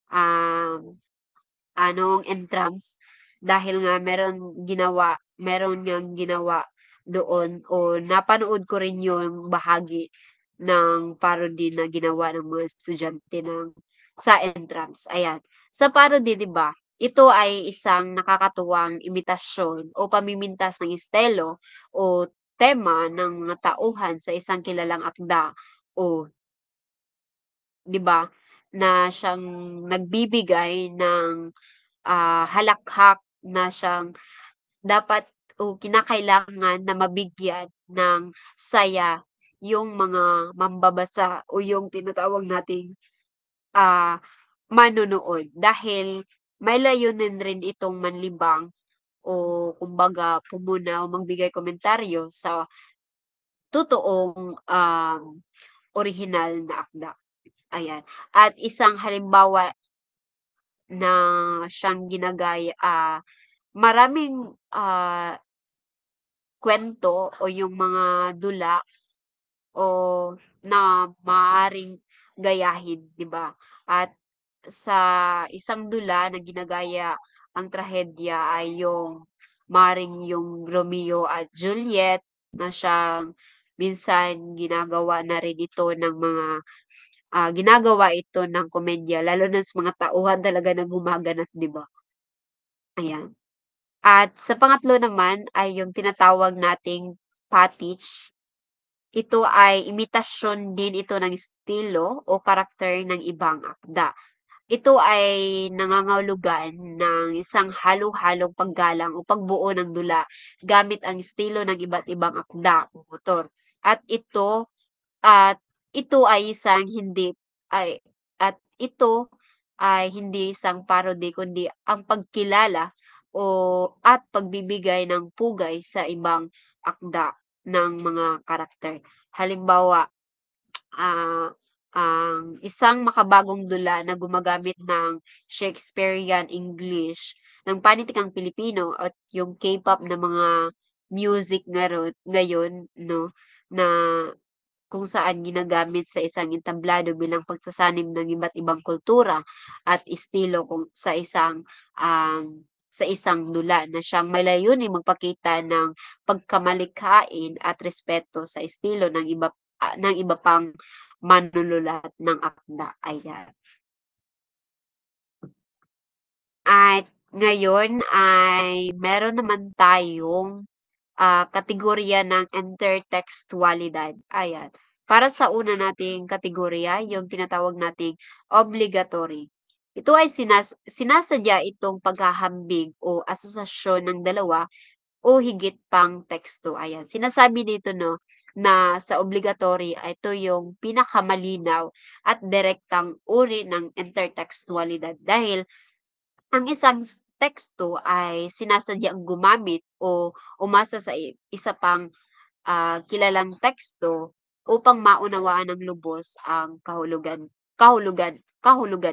um, noong entrance dahil nga meron ngang ginawa doon o napanood ko rin yung bahagi ng parody na ginawa ng mga estudyante sa entrance, ayan. Sa parody 'di ba, ito ay isang nakakatuwang imitasyon o pamimintas ng estilo o tema ng mga tauhan sa isang kilalang akda o 'di ba, na siyang nagbibigay ng halakhak na siyang dapat o kinakailangan na mabigyan ng saya yung mga mambabasa o yung tinatawag nating, ah, manonood. Dahil may layunin rin itong manlibang o kumbaga pumuna o magbigay komentaryo sa totoong, orihinal na akda, ayan. At isang halimbawa na siyang maraming, kuwento o yung mga dula o na maaaring gayahin, 'di ba? At sa isang dula na ginagaya ang trahedya ay yung maaaring yung Romeo at Juliet na siyang minsan ginagawa ito ng komedya lalo na sa mga tauhan talaga na gumaganap, 'di ba? Ayan. At sa pangatlo naman ay yung tinatawag nating pastiche. Ito ay imitasyon din ito ng estilo o karakter ng ibang akda. Ito ay nangangahulugan ng isang halo-halong paggalang o pagbuo ng dula gamit ang estilo ng iba't ibang akda o motor. At at ito ay hindi isang parody kundi ang pagkilala at pagbibigay ng pugay sa ibang akda ng mga karakter. Halimbawa, ah, ang isang makabagong dula na gumagamit ng Shakespearean English ng panitikang Pilipino at yung K-pop na mga music ngayon 'no, na kung saan ginagamit sa isang entablado bilang pagsasanib ng iba't ibang kultura at estilo sa isang dula na siyang may layuning magpakita ng pagkamalikhain at respeto sa estilo ng iba pang mannunulat ng akda, ayan. At ngayon ay meron naman tayong kategorya ng intertextualidad, ayan. Para sa una nating kategorya, yung tinatawag nating obligatory. Ito ay sinasadya itong paghahambing o asosasyon ng dalawa o higit pang teksto. Ayan, sinasabi dito 'no, na sa obligatory ay ito yung pinakamalinaw at direktang uri ng intertextualidad dahil ang isang teksto ay sinasadyang gumamit o umasa sa isa pang kilalang teksto upang maunawaan ng lubos ang kahulugan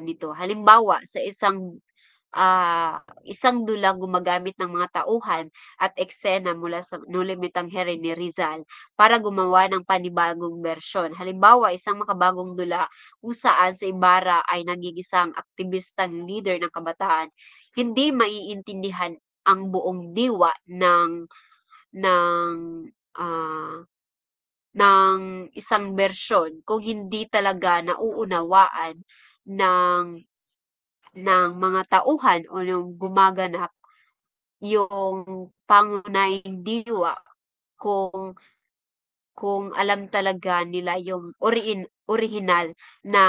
nito. Halimbawa, sa isang dula gumagamit ng mga tauhan at eksena mula sa nulimitang here ni Rizal para gumawa ng panibagong bersyon. Halimbawa, isang makabagong dula kung saan si Ibarra ay naging isang aktibistang leader ng kabataan. Hindi maiintindihan ang buong diwa ng ah, isang bersyon kung hindi talaga nauunawaan ng mga tauhan o yung gumaganap yung pangunahing diwa kung alam talaga nila yung orihinal na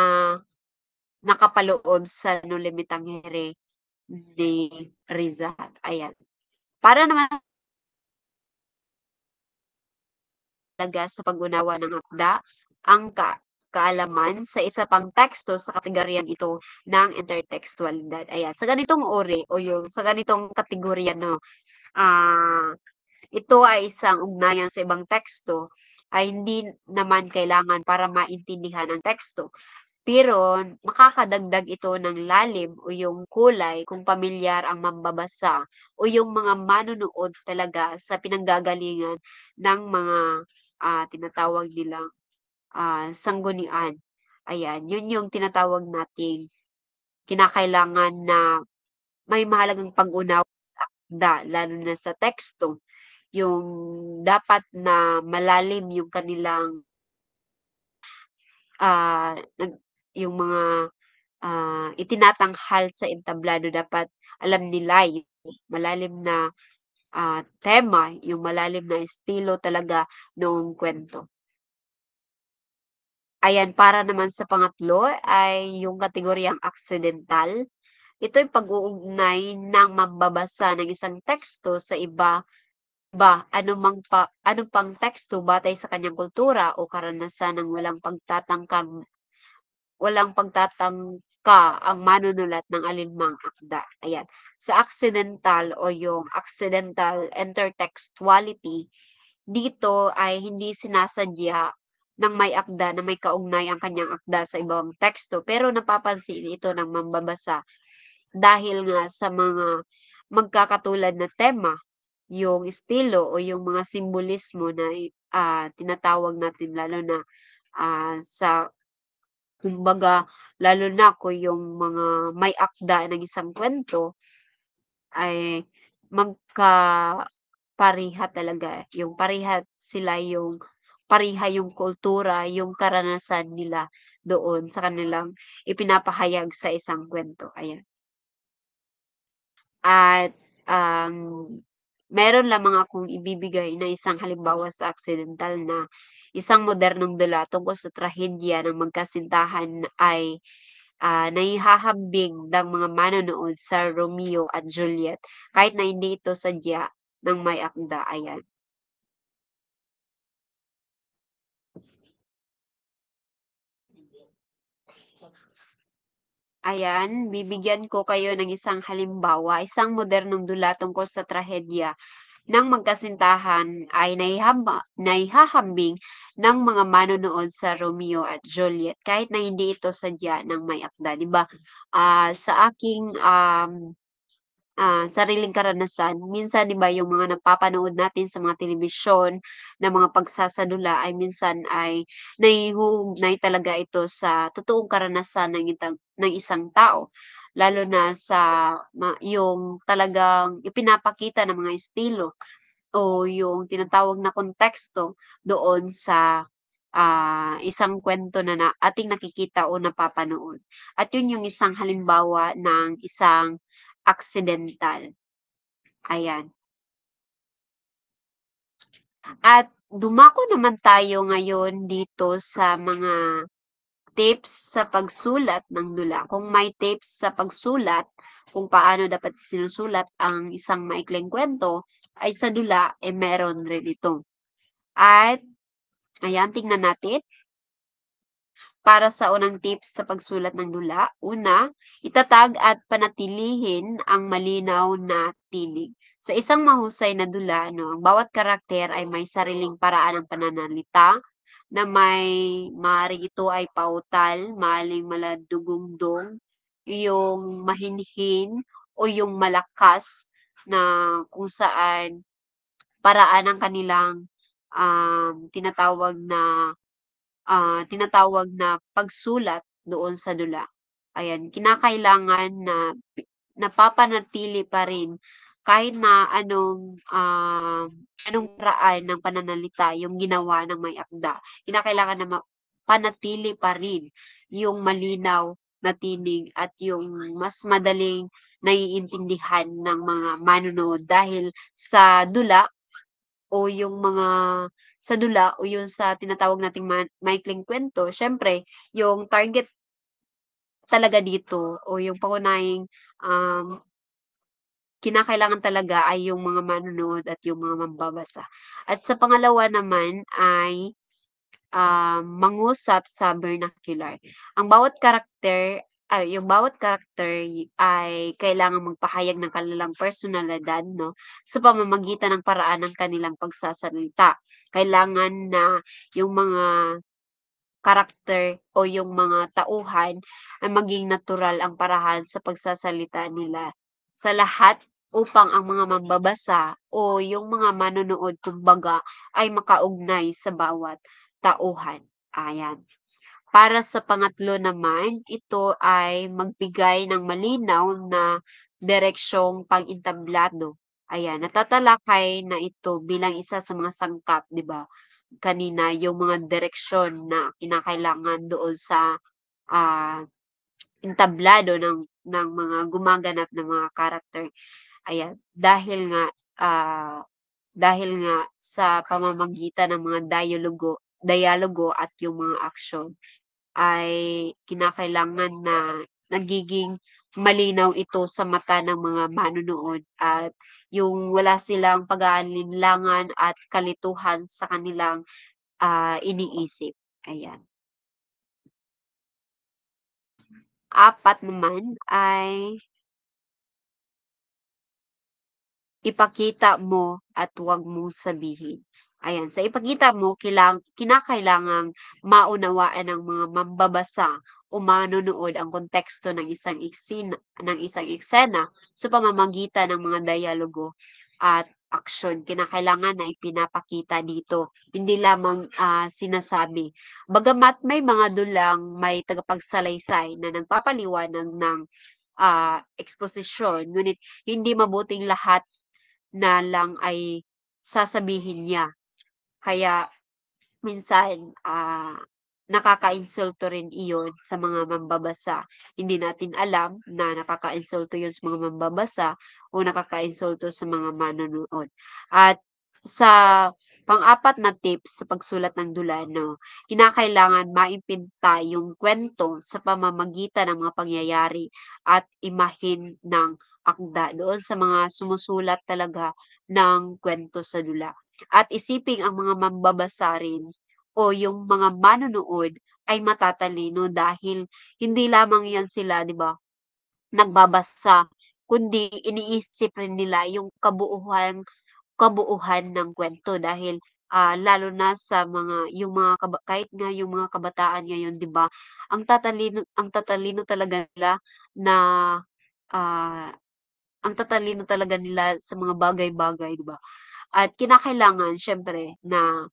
nakapaloob sa No Limitang Here ni Rizal, ayan. Para naman talaga sa pag-unawa ng akda ang kaalaman sa isa pang teksto sa kategoryang ito ng intertextualidad. Ayan, sa ganitong uri o yung sa ganitong kategorya 'no, ah, ito ay isang ugnayan sa ibang teksto ay hindi naman kailangan para maintindihan ang teksto. Pero makakadagdag ito ng lalim o yung kulay kung pamilyar ang mambabasa o yung mga manonood talaga sa pinanggagalingan ng mga tinatawag nilang sanggunian. Ayan, yun yung tinatawag nating kinakailangan na may mahalagang pag-unawa sa akda, lalo na sa teksto. Yung dapat na malalim yung kanilang nag yung mga itinatanghal sa entablado dapat alam nila yung malalim na tema, yung malalim na estilo talaga noong kwento. Ayan, para naman sa pangatlo ay yung kategoryang aksidенtal. Ito'y pag-uugnay ng mambabasa ng isang teksto sa ano pang teksto batay sa kanyang kultura o karanasan ng walang pagtatangka ang manunulat ng alinmang akda. Ayan. Sa accidental o yung accidental intertextuality, dito ay hindi sinasadya ng may akda na may kaugnay ang kanyang akda sa ibang teksto pero napapansin ito ng mambabasa dahil nga sa mga magkakatulad na tema, yung estilo o yung mga simbolismo na tinatawag natin lalo na sa kumbaga, lalo na kung yung mga may akda ng isang kwento ay magkapariha talaga, yung pariha yung kultura, yung karanasan nila doon sa kanilang ipinapahayag sa isang kwento, ayan. At ang meron lamang akong ibibigay na isang halimbawa sa aksidенtal na isang modernong dula tungkol sa trahedya ng magkasintahan ay naihahambing ng mga manonood sa Romeo at Juliet kahit na hindi ito sadya ng may akda, ayan. Ayan, bibigyan ko kayo ng isang halimbawa, isang modernong dula tungkol sa trahedya ng magkasintahan ay naihahambing ng mga manonood sa Romeo at Juliet kahit na hindi ito sadya ng may akda, 'di ba? Sa aking sariling karanasan, minsan 'di ba yung mga napapanood natin sa mga telebisyon na mga pagsasadula ay minsan ay nahihuhugnay talaga ito sa totoong karanasan ng isang tao. Lalo na sa yung talagang ipinapakita ng mga estilo o yung tinatawag na konteksto doon sa isang kwento na ating nakikita o napapanood. At yun yung isang halimbawa ng isang aksidенtal, ayan. At dumako naman tayo ngayon dito sa mga tips sa pagsulat ng dula. Kung may tips sa pagsulat, kung paano dapat sinusulat ang isang maikling kwento, ay sa dula, meron rin ito. At ayan, tingnan natin. Para sa unang tips sa pagsulat ng dula, una, itatag at panatilihin ang malinaw na tinig. Sa isang mahusay na dula, no, ang bawat karakter ay may sariling paraan ng pananalita na maaaring ito ay pautal, maaaring maladugungdong, yung mahinhin o yung malakas na kung saan paraan ng kanilang tinatawag na pagsulat doon sa dula. Ayan, kinakailangan na napapanatili pa rin kahit na anong paraan ng pananalita yung ginawa ng may akda. Kinakailangan na panatili pa rin yung malinaw na tinig at yung mas madaling naiintindihan ng mga manonood dahil sa dula o yung mga sa dula o yung sa tinatawag nating maikling kwento, siyempre yung target talaga dito o yung pangunahing, kinakailangan talaga ay yung mga manonood at yung mga mambabasa. At sa pangalawa naman ay mangusap sa vernacular. Yung bawat karakter ay kailangang magpahayag ng kanilang personalidad 'no, sa pamamagitan ng paraan ng kanilang pagsasalita. Kailangan na yung mga karakter o yung mga tauhan ay maging natural ang parahan sa pagsasalita nila sa lahat upang ang mga mambabasa o yung mga manonood kumbaga ay makaugnay sa bawat tauhan. Ayan. Para sa pangatlo naman, ito ay magbigay ng malinaw na direksyong pang-entablado. Ayan, natatalakay na ito bilang isa sa mga sangkap, 'di ba? Kanina yung mga direksyon na kinakailangan doon sa, ah, entablado ng mga gumaganap na mga character. Ayan, dahil nga sa pamamagitan ng mga dialogo at yung mga aksyon ay kinakailangan na nagiging malinaw ito sa mata ng mga manonood at yung wala silang pag-aalinlangan at kalituhan sa kanilang, iniisip, ayan. Apat naman ay ipakita mo at huwag mong sabihin. Ayan, sa ipakita mo kinakailangang maunawaan ng mga mambabasa o manonood ang konteksto ng isang eksena sa pamamagitan ng mga dialogo at aksyon. Kinakailangan na ipinapakita dito, hindi lamang, sinasabi. Bagamat may mga dulang may tagapagsalaysay na nagpapaliwanag ng, eksposisyon, ngunit hindi mabuting lahat na lang ay sasabihin niya. Kaya minsan, nakakainsulto rin iyon sa mga mambabasa. Hindi natin alam na nakakainsulto yun sa mga mambabasa o nakakainsulto sa mga manonood. At sa pang-apat na tips sa pagsulat ng dula 'no, kinakailangan maimbenta yung kwento sa pamamagitan ng mga pangyayari at imahen ng akda doon sa mga sumusulat talaga ng kwento sa dula. At isiping ang mga mambabasa rin o yung mga manonood ay matatalino dahil hindi lamang yan sila 'di ba, nagbabasa kundi iniisip rin nila yung kabuuhan ng kwento dahil, lalo na sa yung mga kahit nga yung mga kabataan ngayon 'di ba, ang tatalino talaga nila na, ah, ang tatalino talaga nila sa mga bagay-bagay 'di ba? At kinakailangan siyempre na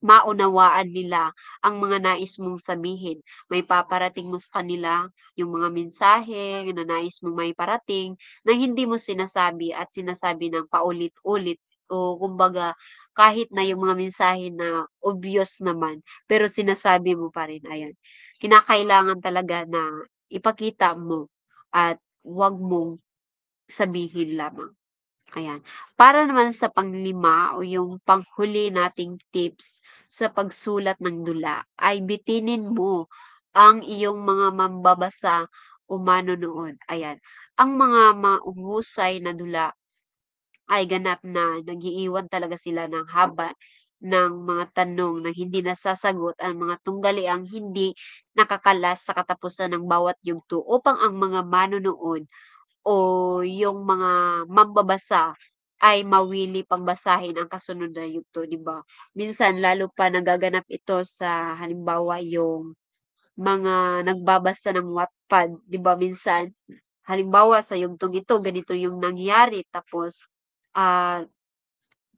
maunawaan nila ang mga nais mong sabihin. Maipaparating mo sa kanila yung mga mensahe na nais mong maiparating na hindi mo sinasabi at sinasabi ng paulit-ulit o kumbaga kahit na yung mga mensahe na obvious naman, pero sinasabi mo pa rin, ayan. Kinakailangan talaga na ipakita mo at 'wag mong sabihin lamang. Ayan. Para naman sa panglima o yung panghuli nating tips sa pagsulat ng dula ay bitinin mo ang iyong mga mambabasa o manonood. Ayan. Ang mga mahuhusay na dula ay ganap na nag-iiwan talaga sila ng haba ng mga tanong na hindi nasasagot ang mga tunggaliang hindi nakakalas sa katapusan ng bawat yugto upang ang mga manonood o yung mga mambabasa ay mawili pang basahin ang kasunod na yugto, 'di ba? Minsan lalo pa nagaganap ito sa halimbawa yung mga nagbabasa ng Wattpad, 'di ba minsan, halimbawa sa yugtong ito ganito yung nangyari tapos, ah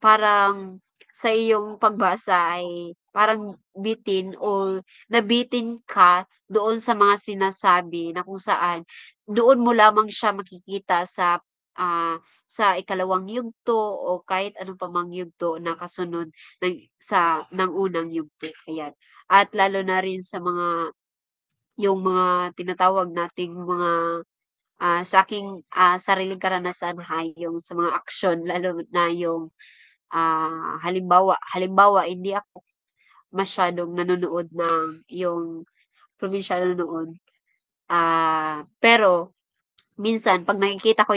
parang sa iyong pagbasa ay parang bitin o nabitin ka doon sa mga sinasabi na kung saan doon mo lamang siya makikita sa ikalawang yugto o kahit ano pa mang yugto na kasunod ng unang yugto, ayan. At lalo na rin sa yung mga tinatawag nating mga, sa aking, sariling karanasan yung sa mga aksyon lalo na yung halimbawa hindi ako masyadong nanonood ng yung probinsyano noon, pero minsan 'pag nakikita ko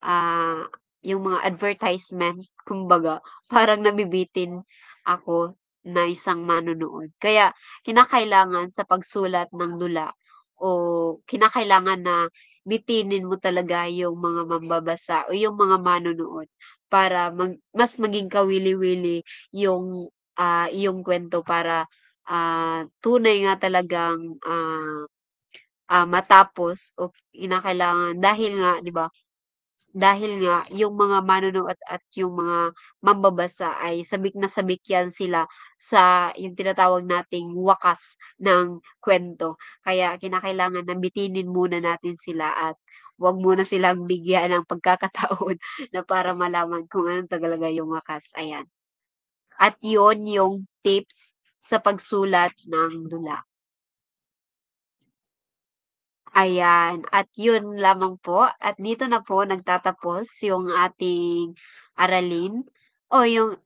ah, yung mga advertisement kumbaga parang nabibitin ako na isang manonood. Kaya kinakailangan sa pagsulat ng dula o kinakailangan na bitinin mo talaga yung mga mambabasa o yung mga manonood para mas maging kawili-wili yung, iyong kuwento para, tunay nga talagang, matapos o kinakailangan dahil nga 'di ba, dahil nga yung mga manonood at yung mga mambabasa ay sabik na sabik yan sila sa yung tinatawag nating wakas ng kwento. Kaya kinakailangan na bitinin muna natin sila at 'wag muna silang bigyan ng pagkakataon na para malaman kung ano talaga yung wakas, ayan. At yun yung tips sa pagsulat ng dula. Ayan, at yun lamang po at dito na po nagtatapos yung ating aralin o yung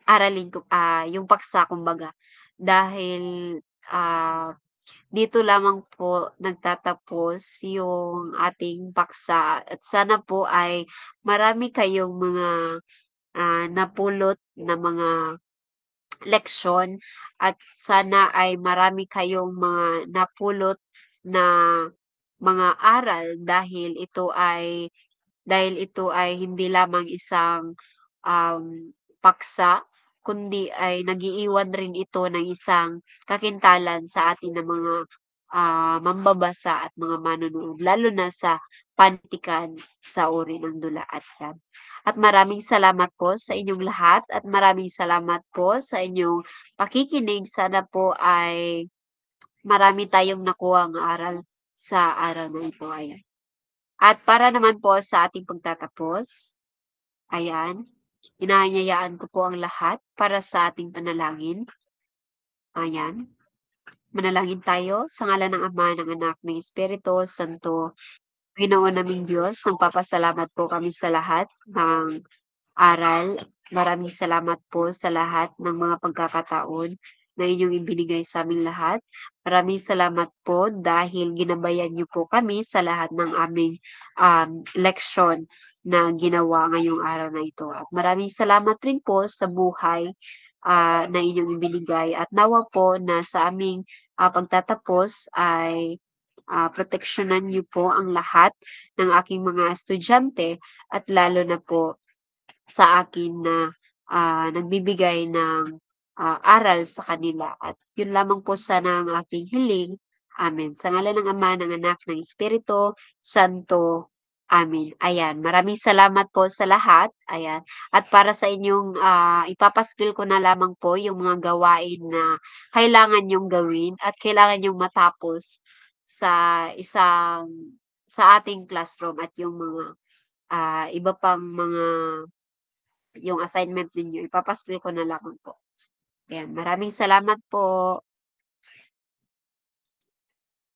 paksa kumbaga. Dahil, ah, dito lamang po nagtatapos yung ating paksa at sana po ay marami kayong mga, napulot na mga leksyon at sana ay marami kayong mga napulot na mga aral dahil ito ay hindi lamang isang, paksa kundi ay nag-iiwan rin ito ng isang kakintalan sa atin na mga, mambabasa at mga manonood lalo na sa panitikan sa uri ng dula at yan. At maraming salamat po sa inyong lahat at maraming salamat po sa inyong pakikinig. Sana po ay marami tayong nakuhang aral sa araw na ito, ayan. At para naman po sa ating pagtatapos, ayan, inaanyayaan ko po ang lahat para sa ating panalangin. Ayan, manalangin tayo sa ngalan ng Ama, ng Anak, ng Espiritu Santo. Ginoon naming Diyos, nagpapasalamat po kami sa lahat ng aral. Maraming salamat po sa lahat ng mga pagkakataon na inyong ibinigay sa aming lahat. Maraming salamat po dahil ginabayan niyo po kami sa lahat ng aming leksyon na ginawa ngayong araw na ito. At maraming salamat rin po sa buhay na inyong ibinigay at nawa po na sa aming pagtatapos ay proteksyonan niyo po ang lahat ng aking mga estudyante at lalo na po sa akin na, nagbibigay ng, aral sa kanila at yun lamang po sana ang aking hiling. Amen. Sa ngalan ng Ama, ng Anak, ng Espiritu Santo. Amen. Ayan, maraming salamat po sa lahat, ayan. At para sa inyong, ipapaskil ko na lamang po yung mga gawain na kailangan niyong gawin at kailangan niyong matapos sa sa ating classroom at yung mga, iba pang mga yung assignment ninyo ipapaskil ko na lamang po. Ayan, maraming salamat po.